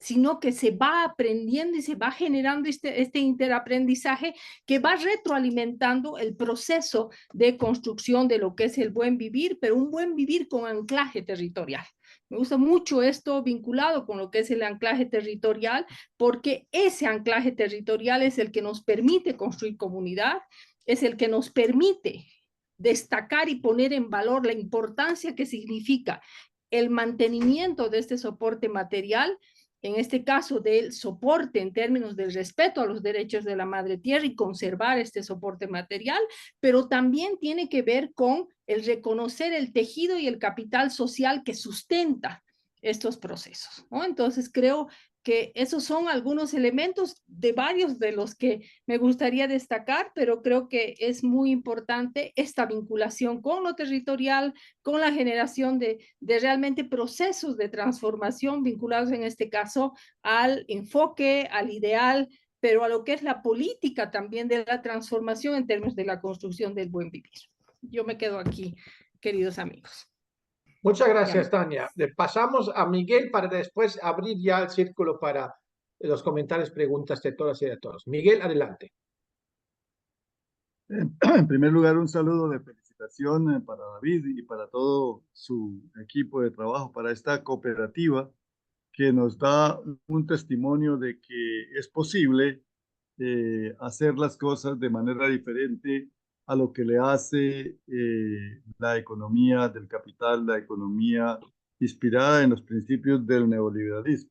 sino que se va aprendiendo y se va generando este interaprendizaje que va retroalimentando el proceso de construcción de lo que es el buen vivir, pero un buen vivir con anclaje territorial. Me gusta mucho esto vinculado con lo que es el anclaje territorial, porque ese anclaje territorial es el que nos permite construir comunidad, es el que nos permite destacar y poner en valor la importancia que significa el mantenimiento de este soporte material, en este caso del soporte en términos del respeto a los derechos de la madre tierra y conservar este soporte material, pero también tiene que ver con el reconocer el tejido y el capital social que sustenta estos procesos, ¿no? Entonces creo que esos son algunos elementos de varios de los que me gustaría destacar, pero creo que es muy importante esta vinculación con lo territorial, con la generación de realmente procesos de transformación vinculados en este caso al enfoque, al ideal, pero a lo que es la política también de la transformación en términos de la construcción del buen vivir. Yo me quedo aquí, queridos amigos. Muchas gracias, Tania. Le pasamos a Miguel para después abrir ya el círculo para los comentarios, preguntas de todas y de todos. Miguel, adelante. En primer lugar, un saludo de felicitación para David y para todo su equipo de trabajo, para esta cooperativa que nos da un testimonio de que es posible hacer las cosas de manera diferente a lo que le hace la economía del capital, la economía inspirada en los principios del neoliberalismo.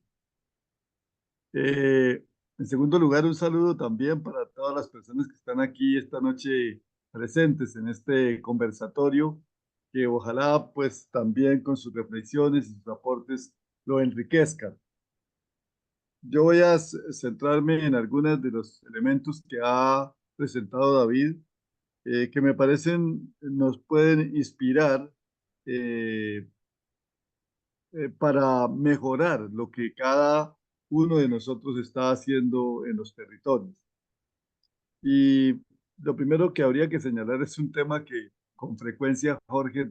En segundo lugar, un saludo también para todas las personas que están aquí esta noche presentes en este conversatorio, que ojalá pues también con sus reflexiones y sus aportes lo enriquezcan. Yo voy a centrarme en algunos de los elementos que ha presentado David, que me parecen nos pueden inspirar para mejorar lo que cada uno de nosotros está haciendo en los territorios. Y lo primero que habría que señalar es un tema que con frecuencia Jorge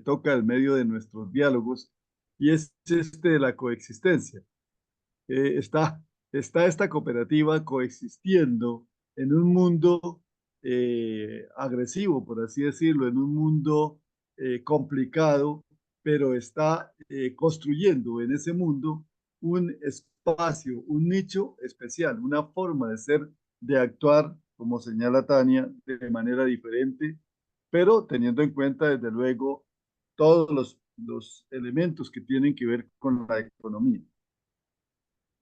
toca en medio de nuestros diálogos, y es este de la coexistencia. Está esta cooperativa coexistiendo en un mundo agresivo, por así decirlo, en un mundo complicado, pero está construyendo en ese mundo un espacio, un nicho especial, una forma de ser, de actuar, como señala Tania, de manera diferente, pero teniendo en cuenta, desde luego, todos los elementos que tienen que ver con la economía.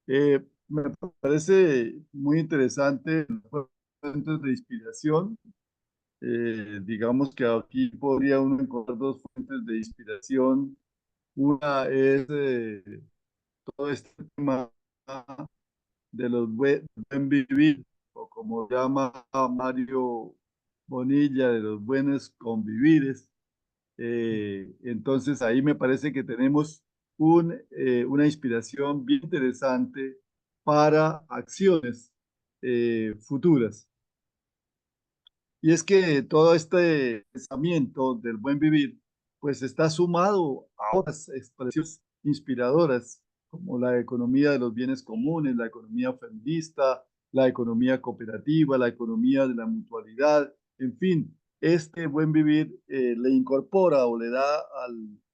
Me parece muy interesante las fuentes de inspiración. Digamos que aquí podría uno encontrar dos fuentes de inspiración. Una es todo este tema de los buen vivir, o como llama Mario Bonilla, de los buenos convivires. Entonces ahí me parece que tenemos una inspiración bien interesante para acciones futuras. Y es que todo este pensamiento del buen vivir pues está sumado a otras expresiones inspiradoras, como la economía de los bienes comunes, la economía feminista, la economía cooperativa, la economía de la mutualidad, en fin, este buen vivir le incorpora o le da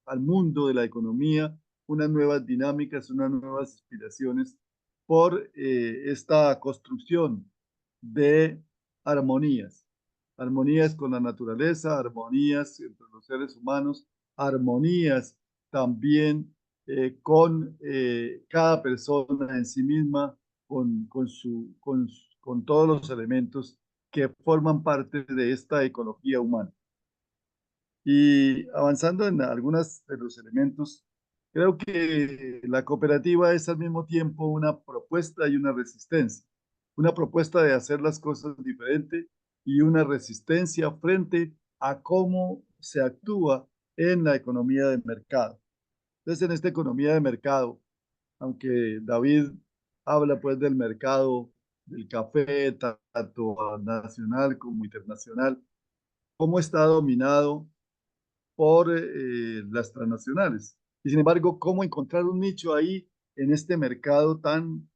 al mundo de la economía unas nuevas dinámicas, unas nuevas inspiraciones por esta construcción de armonías. Armonías con la naturaleza, armonías entre los seres humanos, armonías también con cada persona en sí misma, con todos los elementos que forman parte de esta ecología humana. Y avanzando en algunos de los elementos, creo que la cooperativa es al mismo tiempo una propuesta y una resistencia. Una propuesta de hacer las cosas diferente y una resistencia frente a cómo se actúa en la economía de mercado. Entonces, en esta economía de mercado, aunque David habla pues del mercado del café, tanto nacional como internacional, cómo está dominado por las transnacionales. Y sin embargo, ¿cómo encontrar un nicho ahí en este mercado tan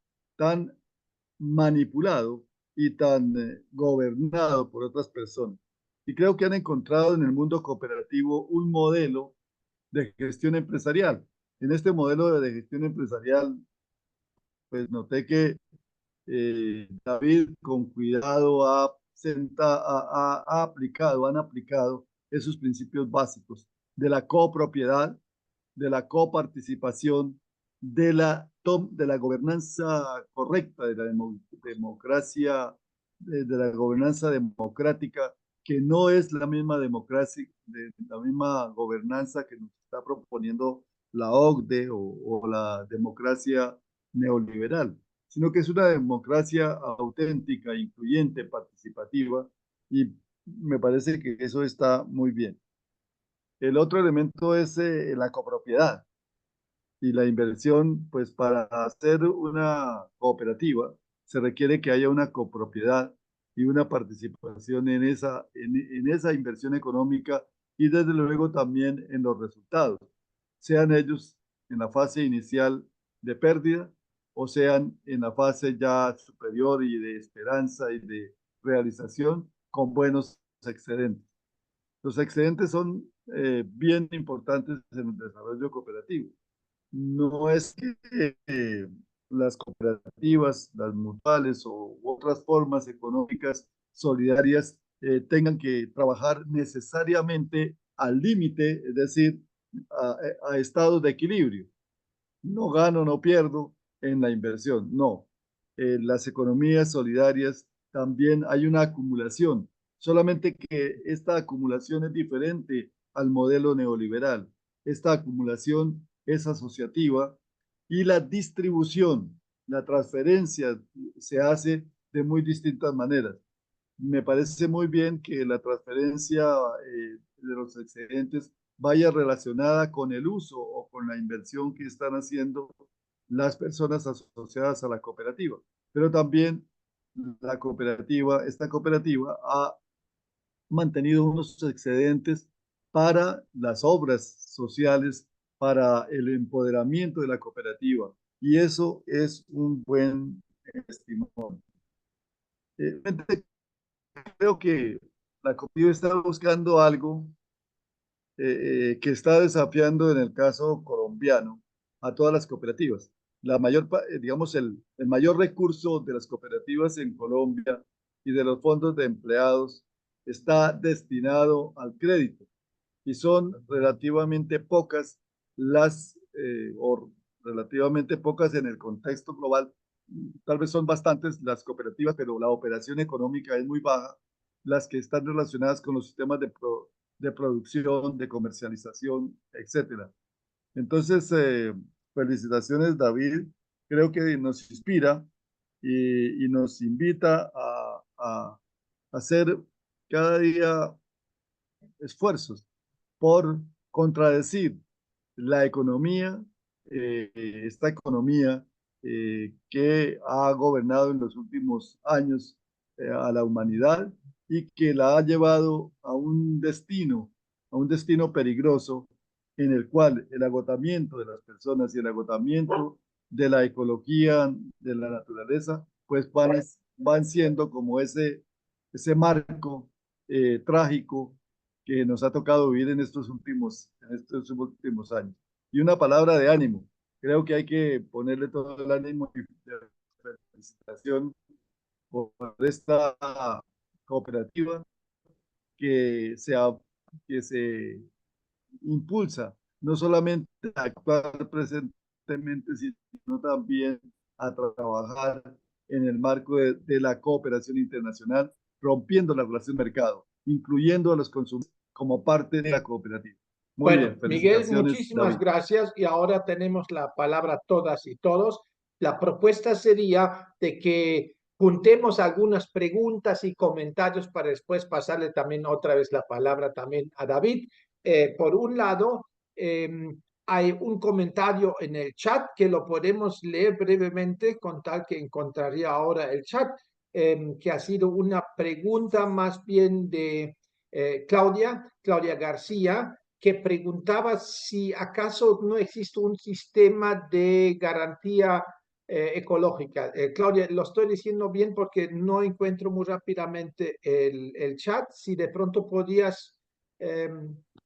manipulado y tan gobernado por otras personas? Y creo que han encontrado en el mundo cooperativo un modelo de gestión empresarial. En este modelo de gestión empresarial, pues noté que David con cuidado han aplicado esos principios básicos de la copropiedad, de la coparticipación, de la gobernanza correcta, de la democracia, de la gobernanza democrática, que no es la misma democracia, la misma gobernanza que nos está proponiendo la OCDE o la democracia neoliberal, sino que es una democracia auténtica, incluyente, participativa, y me parece que eso está muy bien. El otro elemento es la copropiedad y la inversión, pues para hacer una cooperativa se requiere que haya una copropiedad y una participación en esa inversión económica y desde luego también en los resultados, sean ellos en la fase inicial de pérdida o sean en la fase ya superior y de esperanza y de realización con buenos excedentes. Los excedentes son bien importantes en el desarrollo cooperativo. No es que las cooperativas, las mutuales o otras formas económicas solidarias tengan que trabajar necesariamente al límite, es decir, a estados de equilibrio. No gano, no pierdo en la inversión. No. Las economías solidarias también hay una acumulación, solamente que esta acumulación es diferente al modelo neoliberal. Esta acumulación es asociativa y la distribución, la transferencia se hace de muy distintas maneras. Me parece muy bien que la transferencia de los excedentes vaya relacionada con el uso o con la inversión que están haciendo las personas asociadas a la cooperativa. Pero también esta cooperativa ha mantenido unos excedentes para las obras sociales, para el empoderamiento de la cooperativa. Y eso es un buen testimonio. Creo que la cooperativa está buscando algo que está desafiando en el caso colombiano a todas las cooperativas. Digamos, el mayor recurso de las cooperativas en Colombia y de los fondos de empleados está destinado al crédito y son relativamente pocas o relativamente pocas en el contexto global. Tal vez son bastantes las cooperativas, pero la operación económica es muy baja, las que están relacionadas con los sistemas de producción, de comercialización, etcétera. Entonces, felicitaciones, David. Creo que nos inspira y nos invita a hacer cada día esfuerzos por contradecir la economía, esta economía que ha gobernado en los últimos años a la humanidad y que la ha llevado a un destino peligroso en el cual el agotamiento de las personas y el agotamiento de la ecología, de la naturaleza, pues van siendo como ese marco trágico que nos ha tocado vivir en estos últimos años. Y una palabra de ánimo. Creo que hay que ponerle todo el ánimo y felicitación por esta cooperativa que que se impulsa no solamente a actuar presentemente, sino también a trabajar en el marco de la cooperación internacional, rompiendo la relación de mercado, incluyendo a los consumidores como parte de la cooperativa. Muy Bueno, bien, Miguel, felicitaciones, muchísimas David. gracias. Y ahora tenemos la palabra todas y todos. La propuesta sería de que juntemos algunas preguntas y comentarios para después pasarle también otra vez la palabra también a David. Por un lado, hay un comentario en el chat que lo podemos leer brevemente, con tal que encontraría ahora el chat, que ha sido una pregunta más bien de Claudia García, que preguntaba si acaso no existe un sistema de garantía ecológica. Claudia, lo estoy diciendo bien porque no encuentro muy rápidamente el chat. Si de pronto podías...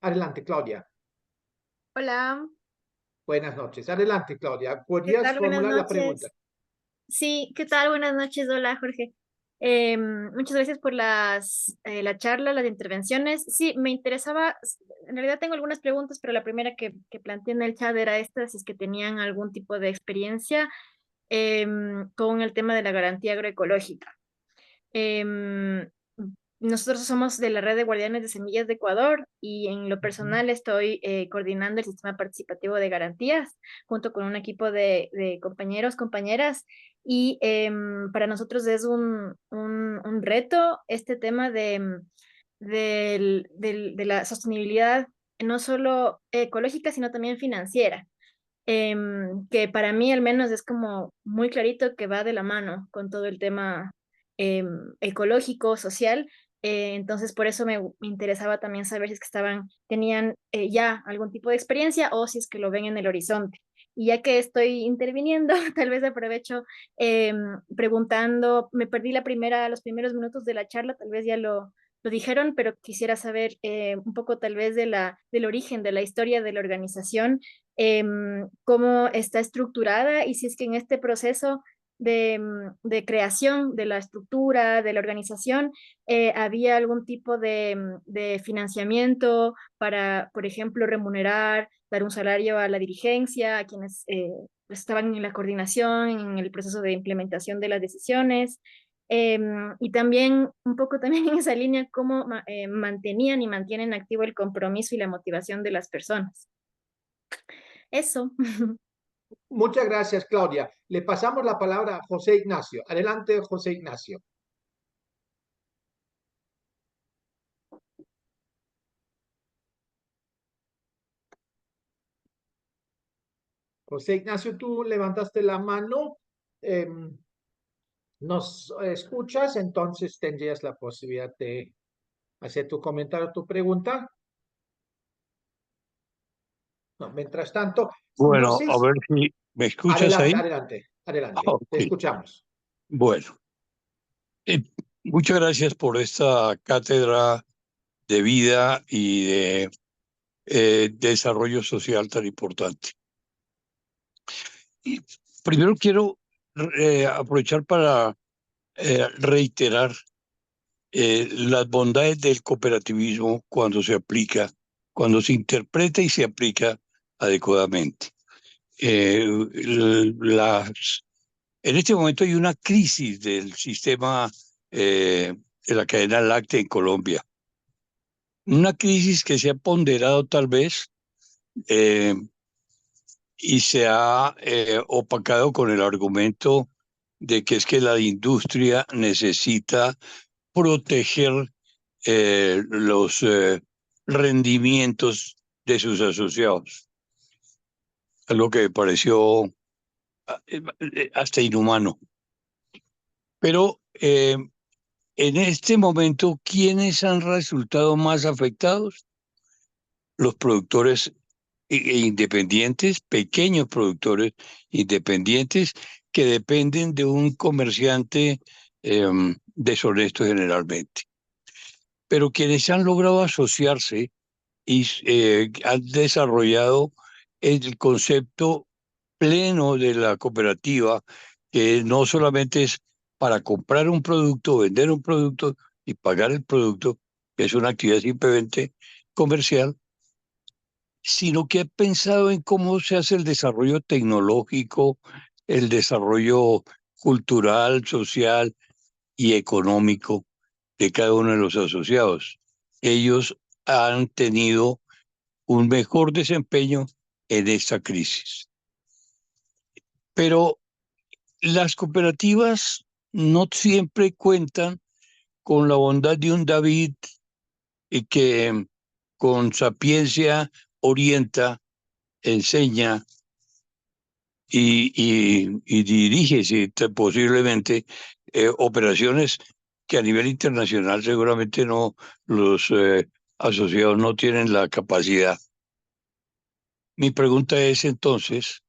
adelante, Claudia. Hola, Buenas noches. Adelante, Claudia. ¿qué ¿Podrías tal? Buenas formular la pregunta? noches. Sí, ¿qué tal? Buenas noches. Hola, Jorge. Muchas gracias por la charla, las intervenciones. Sí, me interesaba, en realidad tengo algunas preguntas, pero la primera que planteé en el chat era esta, si es que tenían algún tipo de experiencia con el tema de la garantía agroecológica. Em, Nosotros somos de la red de guardianes de semillas de Ecuador y en lo personal estoy coordinando el sistema participativo de garantías junto con un equipo de compañeros, compañeras y para nosotros es un reto este tema de la sostenibilidad no solo ecológica, sino también financiera. Que para mí al menos es como muy clarito que va de la mano con todo el tema ecológico, social. Entonces por eso me interesaba también saber si es que tenían ya algún tipo de experiencia o si es que lo ven en el horizonte. Y ya que estoy interviniendo, tal vez aprovecho preguntando, me perdí los primeros minutos de la charla, tal vez ya lo dijeron, pero quisiera saber un poco tal vez del origen, de la historia de la organización, cómo está estructurada y si es que en este proceso de creación de la estructura, de la organización, había algún tipo de financiamiento para, por ejemplo, remunerar, dar un salario a la dirigencia, a quienes estaban en la coordinación, en el proceso de implementación de las decisiones. Y también, un poco también en esa línea, cómo mantenían y mantienen activo el compromiso y la motivación de las personas. Eso. Muchas gracias, Claudia. Le pasamos la palabra a José Ignacio. Adelante, José Ignacio. José Ignacio, tú levantaste la mano. Nos escuchas, entonces tendrías la posibilidad de hacer tu comentario, tu pregunta. No, mientras tanto, no Bueno, sé. a ver si me escuchas Adelante, ahí. adelante, adelante. Te Ok, escuchamos. bueno. Eh, Muchas gracias por esta cátedra de vida y de desarrollo social tan importante. Y primero quiero aprovechar para reiterar las bondades del cooperativismo cuando se aplica, cuando se interpreta y se aplica adecuadamente. Las En este momento hay una crisis del sistema de la cadena láctea en Colombia. Una crisis que se ha ponderado tal vez eh, y se ha opacado con el argumento de que es que la industria necesita proteger los rendimientos de sus asociados. Algo que me pareció hasta inhumano. Pero en este momento, ¿quiénes han resultado más afectados? Los productores independientes, pequeños productores independientes que dependen de un comerciante deshonesto generalmente. Pero quienes han logrado asociarse y han desarrollado el concepto pleno de la cooperativa, que no solamente es para comprar un producto, vender un producto, y pagar el producto, que es una actividad simplemente comercial, sino que ha pensado en cómo se hace el desarrollo tecnológico, el desarrollo cultural, social y económico de cada uno de los asociados. Ellos han tenido un mejor desempeño en esta crisis. Pero las cooperativas no siempre cuentan con la bondad de un David que con sapiencia orienta, enseña y dirige posiblemente operaciones que a nivel internacional seguramente no, los asociados no tienen la capacidad. Mi pregunta es entonces,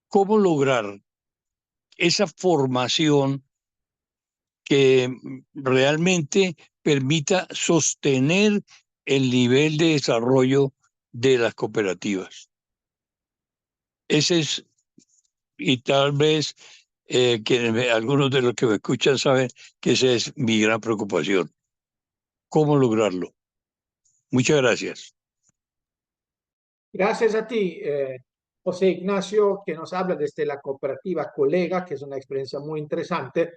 ¿cómo lograr esa formación que realmente permita sostener el nivel de desarrollo de las cooperativas? Ese es, y tal vez algunos de los que me escuchan saben que esa es mi gran preocupación. ¿Cómo lograrlo? Muchas gracias. Gracias a ti, José Ignacio, que nos habla desde la cooperativa Colega, que es una experiencia muy interesante.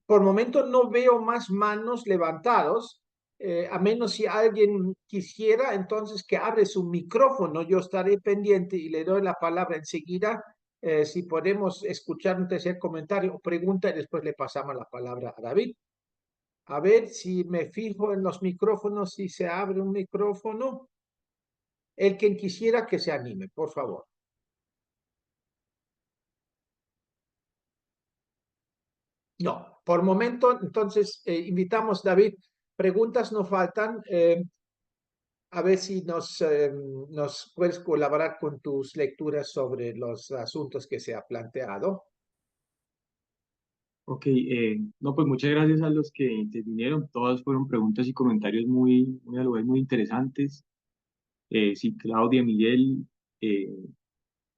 Por el momento no veo más manos levantados, a menos si alguien quisiera, entonces que abre su micrófono. Yo estaré pendiente y le doy la palabra enseguida. Si podemos escuchar un tercer comentario o pregunta y después le pasamos la palabra a David. A ver si me fijo en los micrófonos, si se abre un micrófono. El quien quisiera que se anime, por favor. No, por momento, entonces invitamos, David, preguntas no faltan. A ver si nos puedes colaborar con tus lecturas sobre los asuntos que se ha planteado. Ok, no, pues muchas gracias a los que intervinieron. Todas fueron preguntas y comentarios muy a lo vez muy interesantes. Sí, Claudia, Miguel, eh,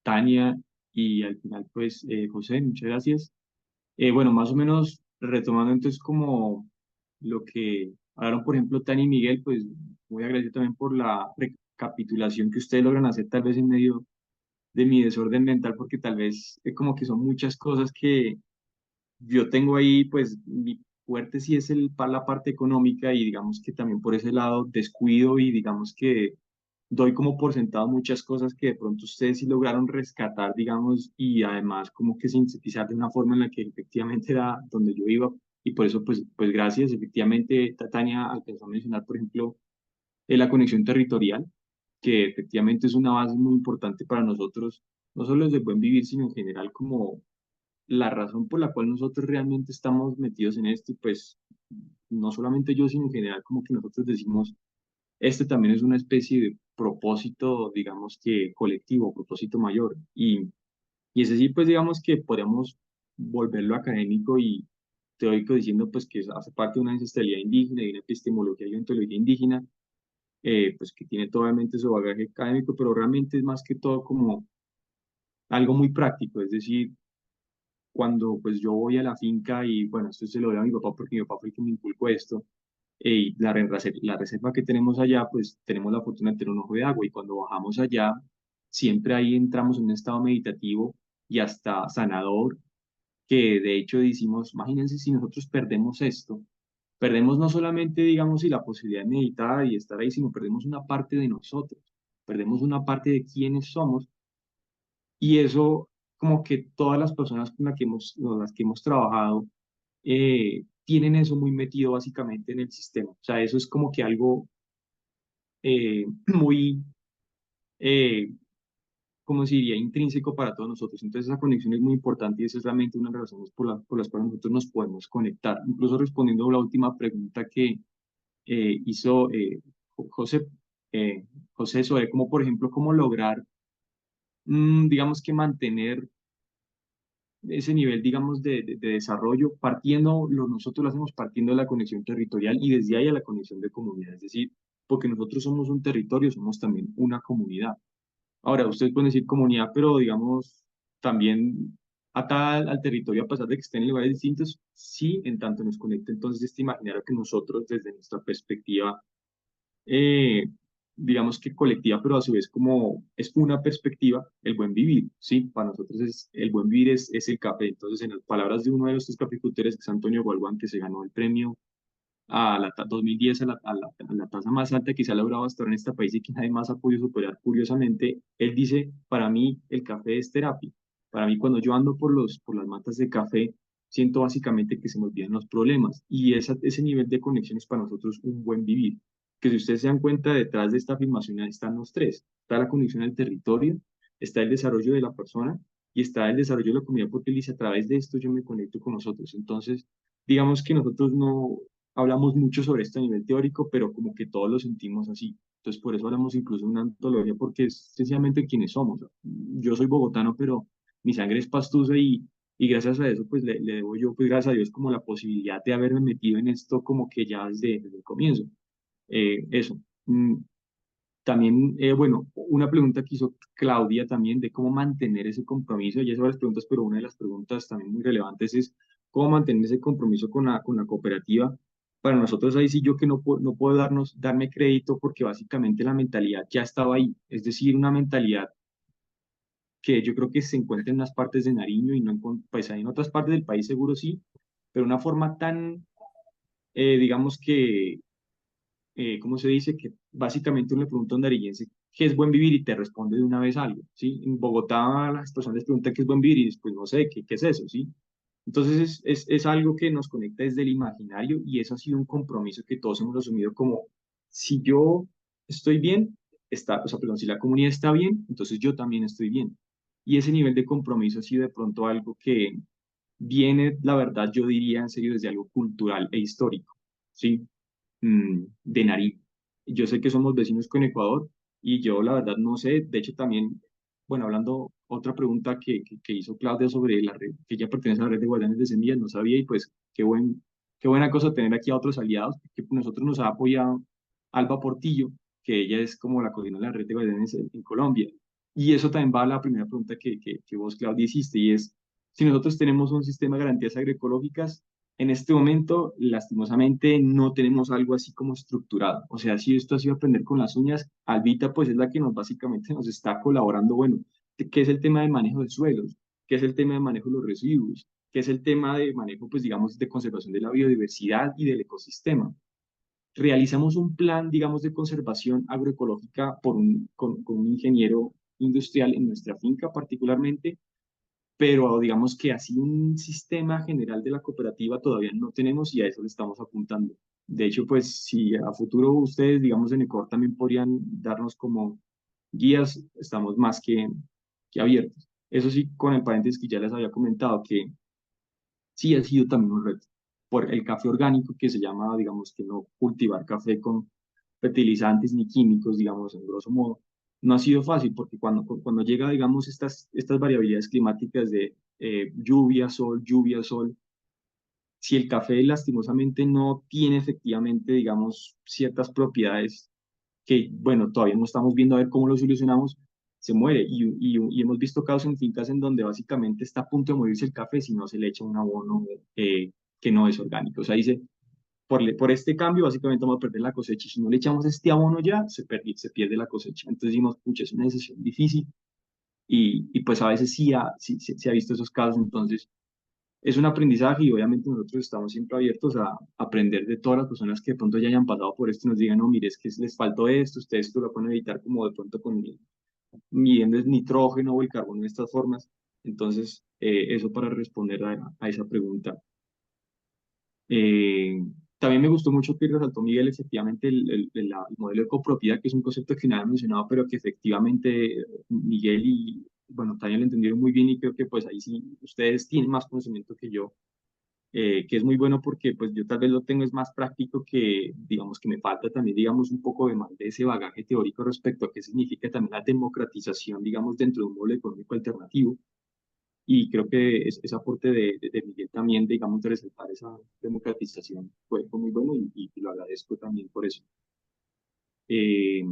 Tania y al final, pues, José, muchas gracias. Bueno, más o menos retomando entonces como lo que hablaron, por ejemplo, Tania y Miguel, pues muy agradecido también por la recapitulación que ustedes logran hacer tal vez en medio de mi desorden mental, porque tal vez como que son muchas cosas que yo tengo ahí, pues mi fuerte sí es la parte económica y digamos que también por ese lado descuido y digamos que doy como por sentado muchas cosas que de pronto ustedes sí lograron rescatar, digamos, y además como que sintetizar de una forma en la que efectivamente era donde yo iba y por eso pues gracias. Efectivamente, Tania alcanzó a mencionar, por ejemplo, la conexión territorial, que efectivamente es una base muy importante para nosotros, no solo desde el buen vivir, sino en general como la razón por la cual nosotros realmente estamos metidos en esto, y pues no solamente yo, sino en general como que nosotros decimos, este también es una especie de propósito, digamos que colectivo, propósito mayor, y ese sí, pues digamos que podríamos volverlo académico y teórico diciendo pues que hace parte de una ancestralidad indígena y una epistemología y ontología indígena, pues que tiene totalmente su bagaje académico, pero realmente es más que todo como algo muy práctico, es decir, cuando pues yo voy a la finca y bueno, esto se lo doy a mi papá porque mi papá fue el que me inculcó esto, y la reserva que tenemos allá, pues tenemos la fortuna de tener un ojo de agua y cuando bajamos allá, siempre ahí entramos en un estado meditativo y hasta sanador, que de hecho decimos, imagínense si nosotros perdemos esto, perdemos no solamente, digamos, y la posibilidad de meditar y estar ahí, sino perdemos una parte de nosotros, perdemos una parte de quiénes somos y eso como que todas las personas con las que hemos trabajado tienen eso muy metido básicamente en el sistema. O sea, eso es como que algo muy, eh, como se diría, intrínseco para todos nosotros. Entonces esa conexión es muy importante y esa es realmente una de las razones por las cuales nosotros nos podemos conectar. Incluso respondiendo a la última pregunta que hizo José, José sobre cómo, por ejemplo, cómo lograr, digamos que mantener ese nivel, digamos, de desarrollo, nosotros lo hacemos partiendo de la conexión territorial y desde ahí a la conexión de comunidad, es decir, porque nosotros somos un territorio, somos también una comunidad. Ahora, ustedes pueden decir comunidad, pero digamos, también atada al territorio a pesar de que estén en lugares distintos, sí, en tanto nos conecta entonces este imaginario que nosotros desde nuestra perspectiva, eh, digamos que colectiva, pero a su vez como es una perspectiva, el buen vivir, ¿sí? Para nosotros el buen vivir es el café. Entonces, en las palabras de uno de nuestros caficultores, que es Antonio Gualguán, que se ganó el premio a 2010 a la tasa más alta que se ha logrado hasta ahora en este país y que nadie más ha podido superar, curiosamente, él dice, para mí el café es terapia. Para mí cuando yo ando por las matas de café, siento básicamente que se me olvidan los problemas y ese nivel de conexión es para nosotros un buen vivir. Que si ustedes se dan cuenta, detrás de esta afirmación están los tres. Está la conexión al territorio, está el desarrollo de la persona y está el desarrollo de la comunidad porque él dice, a través de esto yo me conecto con nosotros. Entonces, digamos que nosotros no hablamos mucho sobre esto a nivel teórico, pero como que todos lo sentimos así. Entonces, por eso hablamos incluso de una antología, porque es sencillamente quienes somos. Yo soy bogotano, pero mi sangre es pastusa y gracias a eso, pues le debo yo, pues gracias a Dios, como la posibilidad de haberme metido en esto como que ya desde el comienzo. Eso. También, bueno, una pregunta que hizo Claudia también de cómo mantener ese compromiso. Ya hizo varias preguntas, pero una de las preguntas también muy relevantes es cómo mantener ese compromiso con la cooperativa. Para nosotros ahí sí yo que no puedo darme crédito porque básicamente la mentalidad ya estaba ahí. Es decir, una mentalidad que yo creo que se encuentra en unas partes de Nariño y no pues en otras partes del país seguro sí, pero una forma tan, digamos que ¿cómo se dice? Que básicamente uno le pregunta a un nariñense qué es buen vivir y te responde de una vez algo, ¿sí? En Bogotá las personas les preguntan qué es buen vivir y después no sé, ¿qué es eso, sí? Entonces es algo que nos conecta desde el imaginario y eso ha sido un compromiso que todos hemos asumido como si yo estoy bien, o sea, perdón, si la comunidad está bien, entonces yo también estoy bien. Y ese nivel de compromiso ha sido de pronto algo que viene, la verdad, yo diría en serio desde algo cultural e histórico, ¿sí? De Nariño. Yo sé que somos vecinos con Ecuador y yo la verdad no sé, de hecho también, bueno, hablando otra pregunta que hizo Claudia sobre la red, que ella pertenece a la red de guardianes de semillas, no sabía y pues qué buena cosa tener aquí a otros aliados, que nosotros nos ha apoyado Alba Portillo, que ella es como la coordinadora de la red de guardianes en Colombia. Y eso también va a la primera pregunta que vos, Claudia, hiciste, y es, si nosotros tenemos un sistema de garantías agroecológicas, en este momento, lastimosamente, no tenemos algo así como estructurado. O sea, si esto ha sido aprender con las uñas, Albita pues es la que básicamente nos está colaborando, bueno, qué es el tema de manejo de suelos, qué es el tema de manejo de los residuos, qué es el tema de manejo, pues digamos, de conservación de la biodiversidad y del ecosistema. Realizamos un plan, digamos, de conservación agroecológica con un ingeniero industrial en nuestra finca particularmente, pero digamos que así un sistema general de la cooperativa todavía no tenemos y a eso le estamos apuntando. De hecho, pues si a futuro ustedes, digamos en Ecuador, también podrían darnos como guías, estamos más que abiertos. Eso sí, con el paréntesis que ya les había comentado, que sí ha sido también un reto por el café orgánico que se llama, digamos, que no cultivar café con fertilizantes ni químicos, digamos, en grosso modo, no ha sido fácil porque cuando llega, digamos, estas variabilidades climáticas de lluvia, sol, si el café lastimosamente no tiene efectivamente, digamos, ciertas propiedades que, bueno, todavía no estamos viendo a ver cómo lo solucionamos, se muere. Y hemos visto casos en fincas en donde básicamente está a punto de morirse el café si no se le echa un abono que no es orgánico. O sea, dice, por este cambio básicamente vamos a perder la cosecha. Y si no le echamos este abono ya, se pierde la cosecha. Entonces decimos, pucha, es una decisión difícil y pues a veces sí se ha visto esos casos. Entonces es un aprendizaje y obviamente nosotros estamos siempre abiertos a aprender de todas las personas que de pronto ya hayan pasado por esto y nos digan, no, mire, es que les faltó esto, ustedes esto lo pueden evitar como de pronto midiendo el nitrógeno o el carbono de estas formas. Entonces, eso para responder a esa pregunta. Eh, También me gustó mucho que resaltó Miguel efectivamente el modelo de copropiedad, que es un concepto que nadie ha mencionado, pero que efectivamente Miguel y, bueno, también lo entendieron muy bien y creo que pues ahí sí ustedes tienen más conocimiento que yo, que es muy bueno porque pues yo tal vez lo tengo es más práctico que digamos que me falta también digamos un poco de más de ese bagaje teórico respecto a qué significa también la democratización digamos dentro de un modelo económico alternativo y creo que ese aporte de Miguel también digamos de resaltar esa democratización fue muy bueno y lo agradezco también por eso. Eh,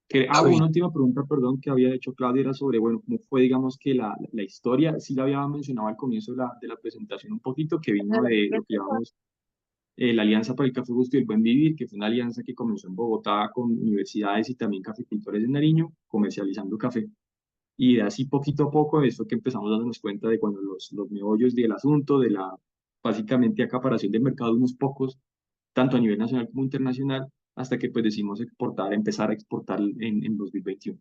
David, Una última pregunta, perdón, que había hecho Claudia era sobre, bueno, cómo fue, digamos, que la historia, sí la había mencionado al comienzo de la presentación un poquito, que vino de lo que llamamos la Alianza para el Café Justo y el Buen Vivir, que fue una alianza que comenzó en Bogotá con universidades y también cafecultores de Nariño, comercializando café. Y de así poquito a poco es fue que empezamos a darnos cuenta de cuando los meollos del asunto, de la básicamente acaparación del mercado de unos pocos, tanto a nivel nacional como internacional, hasta que pues decidimos exportar, empezar a exportar en 2021.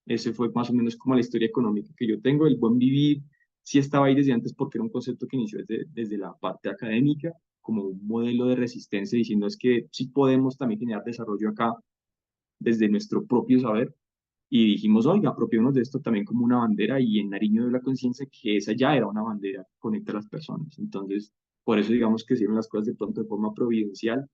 Ese fue más o menos como la historia económica que yo tengo. El buen vivir sí estaba ahí desde antes porque era un concepto que inició desde la parte académica, como un modelo de resistencia, diciendo es que sí podemos también generar desarrollo acá desde nuestro propio saber. Y dijimos, oiga, apropiémonos de esto también como una bandera y en Nariño de la conciencia que esa ya era una bandera que conecta a las personas. Entonces, por eso digamos que hicieron las cosas de pronto de forma providencial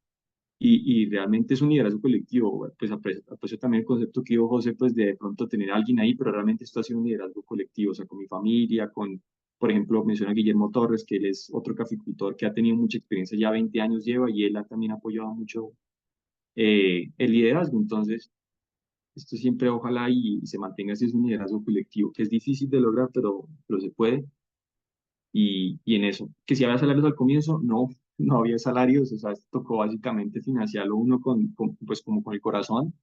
y realmente es un liderazgo colectivo. Pues aprecio también el concepto que dijo José, pues de pronto tener a alguien ahí, pero realmente esto ha sido un liderazgo colectivo, o sea, con mi familia, con, por ejemplo, menciona a Guillermo Torres, que él es otro caficultor que ha tenido mucha experiencia, ya 20 años lleva y él ha también apoyado mucho el liderazgo. Entonces, esto siempre ojalá y se mantenga así, es un liderazgo colectivo, que es difícil de lograr, pero se puede. Y en eso, que si había salarios al comienzo, no, no había salarios, o sea, tocó básicamente financiarlo uno pues como con el corazón.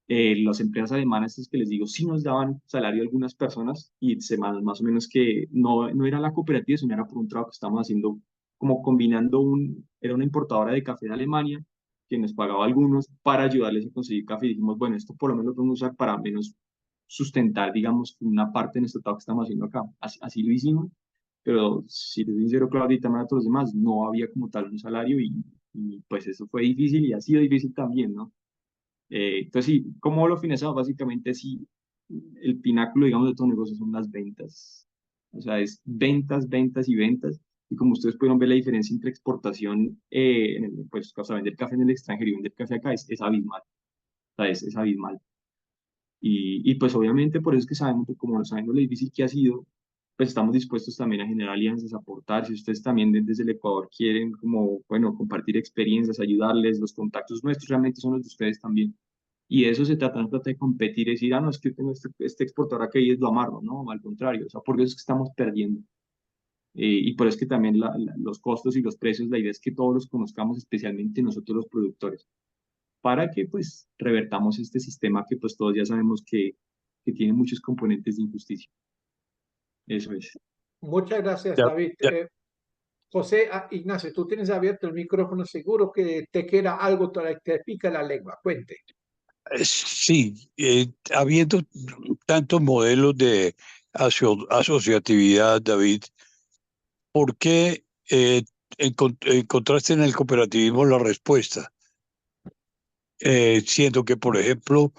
Las empresas alemanas, es que les digo, sí nos daban salario a algunas personas y semanas más o menos que no era la cooperativa, sino era por un trabajo que estábamos haciendo, como combinando era una importadora de café de Alemania que nos pagaba a algunos para ayudarles a conseguir café y dijimos, bueno, esto por lo menos lo podemos usar para menos sustentar, digamos, una parte de nuestro trabajo que estamos haciendo acá. Así lo hicimos, pero si te soy sincero, Claudia, y también a todos los demás, no había como tal un salario y pues eso fue difícil y ha sido difícil también, ¿no? Entonces, sí, ¿cómo lo financiamos? Básicamente, sí, el pináculo, digamos, de todo negocio son las ventas. O sea, es ventas, ventas y ventas. Y como ustedes pudieron ver, la diferencia entre exportación, pues, o sea, vender café en el extranjero y vender café acá es abismal. O sea, es abismal. Y pues obviamente por eso es que sabemos, como sabemos lo difícil que ha sido, pues estamos dispuestos también a generar alianzas, a aportar. Si ustedes también desde el Ecuador quieren como, bueno, compartir experiencias, ayudarles, los contactos nuestros realmente son los de ustedes también. Y de eso se trata, no trata de competir y decir, ah, no, es que yo tengo este exportador acá y es lo amarro, no, al contrario, o sea, por eso es que estamos perdiendo. Y por eso es que también los costos y los precios, la idea es que todos los conozcamos, especialmente nosotros los productores, para que pues revertamos este sistema que pues todos ya sabemos que tiene muchos componentes de injusticia. Eso es. Muchas gracias, ya, David. ya, José, Ignacio, tú tienes abierto el micrófono, seguro que te queda algo, te pica la lengua. Cuente. sí, habiendo tantos modelos de asociatividad, David, ¿por qué encontraste en el cooperativismo la respuesta? Siendo que, por ejemplo,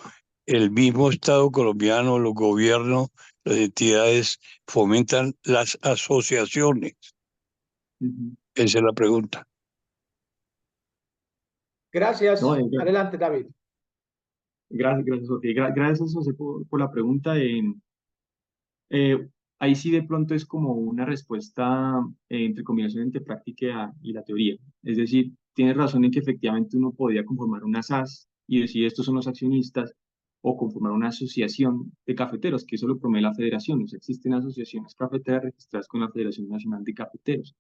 el mismo Estado colombiano, los gobiernos, las entidades fomentan las asociaciones. Ujú. Esa es la pregunta. No, Gracias. Adelante, David. gracias, José. Gracias, José, por la pregunta. Eh, ahí sí de pronto es como una respuesta entre combinación entre práctica y la teoría. Es decir, tienes razón en que efectivamente uno podría conformar una SAS y decir estos son los accionistas o conformar una asociación de cafeteros, que eso lo promueve la federación. O sea, existen asociaciones cafeteras registradas con la Federación Nacional de Cafeteros.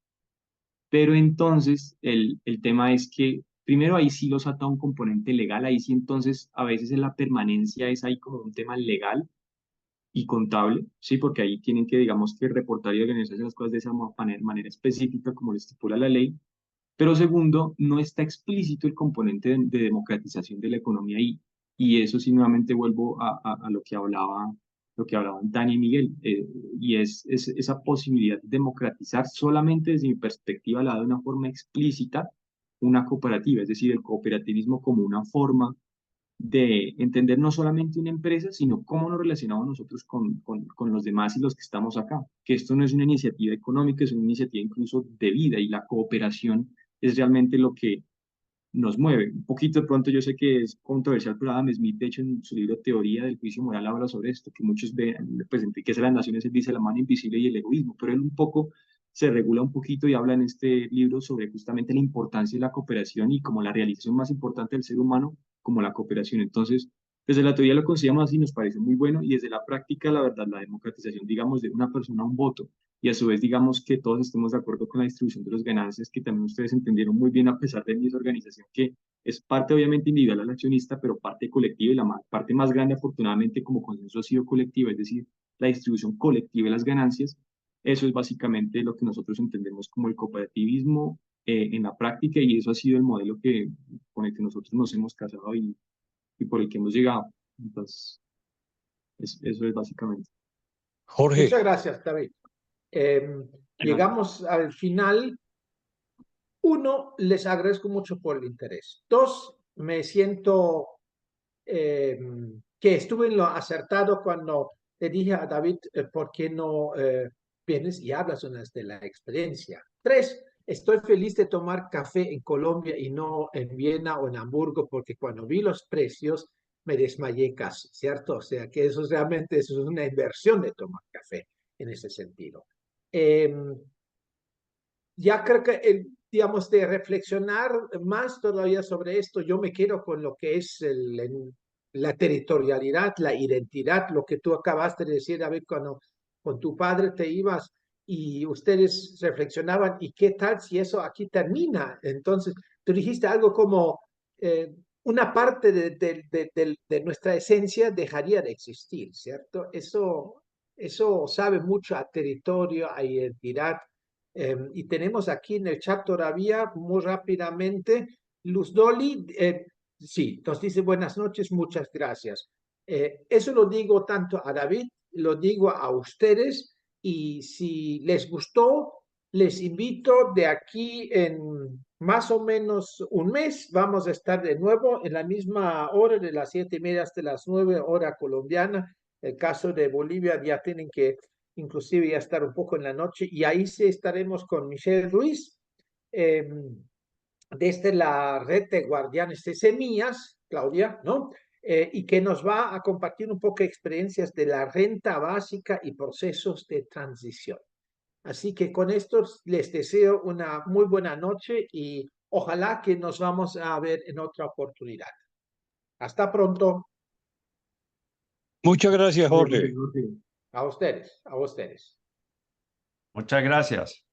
Pero entonces el tema es que primero ahí sí los ata un componente legal, ahí sí entonces a veces en la permanencia es ahí como un tema legal y contable, ¿sí? Porque ahí tienen que, digamos, que reportar y organizarse las cosas de esa manera específica como lo estipula la ley. Pero segundo, no está explícito el componente de democratización de la economía ahí. Y eso sí, nuevamente vuelvo a lo que hablaban Tania y Miguel, y es esa posibilidad de democratizar solamente desde mi perspectiva, la de una forma explícita, una cooperativa, es decir, el cooperativismo como una forma de entender no solamente una empresa, sino cómo nos relacionamos nosotros con los demás y los que estamos acá. Que esto no es una iniciativa económica, es una iniciativa incluso de vida y la cooperación es realmente lo que nos mueve. Un poquito de pronto yo sé que es controversial, pero Adam Smith, de hecho, en su libro Teoría del Juicio Moral habla sobre esto, que muchos ven, pues enriquece a las naciones, él dice la mano invisible y el egoísmo, pero él un poco se regula un poquito y habla en este libro sobre justamente la importancia de la cooperación y como la realización más importante del ser humano como la cooperación. Entonces, Desde la teoría lo consideramos así, nos parece muy bueno, y desde la práctica, la verdad, la democratización, digamos, de una persona a un voto, y a su vez, digamos, que todos estemos de acuerdo con la distribución de las ganancias, que también ustedes entendieron muy bien, a pesar de mi desorganización, que es parte obviamente individual al accionista, pero parte colectiva, y la parte más grande, afortunadamente, como consenso ha sido colectiva, es decir, la distribución colectiva de las ganancias. Eso es básicamente lo que nosotros entendemos como el cooperativismo en la práctica, y eso ha sido el modelo con el que nosotros nos hemos casado y por el que hemos llegado. Entonces, eso es básicamente. Jorge, Muchas gracias, David. Llegamos al final. Uno, les agradezco mucho por el interés. Dos, me siento que estuve en lo acertado cuando le dije a David, ¿por qué no vienes y hablas de la experiencia? Tres, estoy feliz de tomar café en Colombia y no en Viena o en Hamburgo, porque cuando vi los precios me desmayé casi, ¿cierto? O sea que eso es una inversión de tomar café en ese sentido. Ya creo que, digamos, de reflexionar más todavía sobre esto, yo me quedo con lo que es la territorialidad, la identidad, lo que tú acabaste de decir, David, cuando con tu padre te ibas y ustedes reflexionaban, ¿y qué tal si eso aquí termina? Entonces, tú dijiste algo como una parte de nuestra esencia dejaría de existir, ¿cierto? Eso sabe mucho a territorio, a identidad. Y tenemos aquí en el chat todavía, muy rápidamente, Luz Dolly, sí, nos dice buenas noches, muchas gracias. Eso lo digo tanto a David, lo digo a ustedes, y si les gustó, les invito de aquí en más o menos un mes, vamos a estar de nuevo en la misma hora, de las 7:30 hasta las 9, hora colombiana. El caso de Bolivia ya tienen que inclusive ya estar un poco en la noche, y ahí sí estaremos con Michelle Ruiz, desde la red de guardianes de semillas, Claudia, ¿no? Y que nos va a compartir un poco experiencias de la renta básica y procesos de transición. Así que con esto les deseo una muy buena noche y ojalá que nos vamos a ver en otra oportunidad. Hasta pronto. muchas gracias, Jorge. A ustedes, a ustedes. Muchas gracias.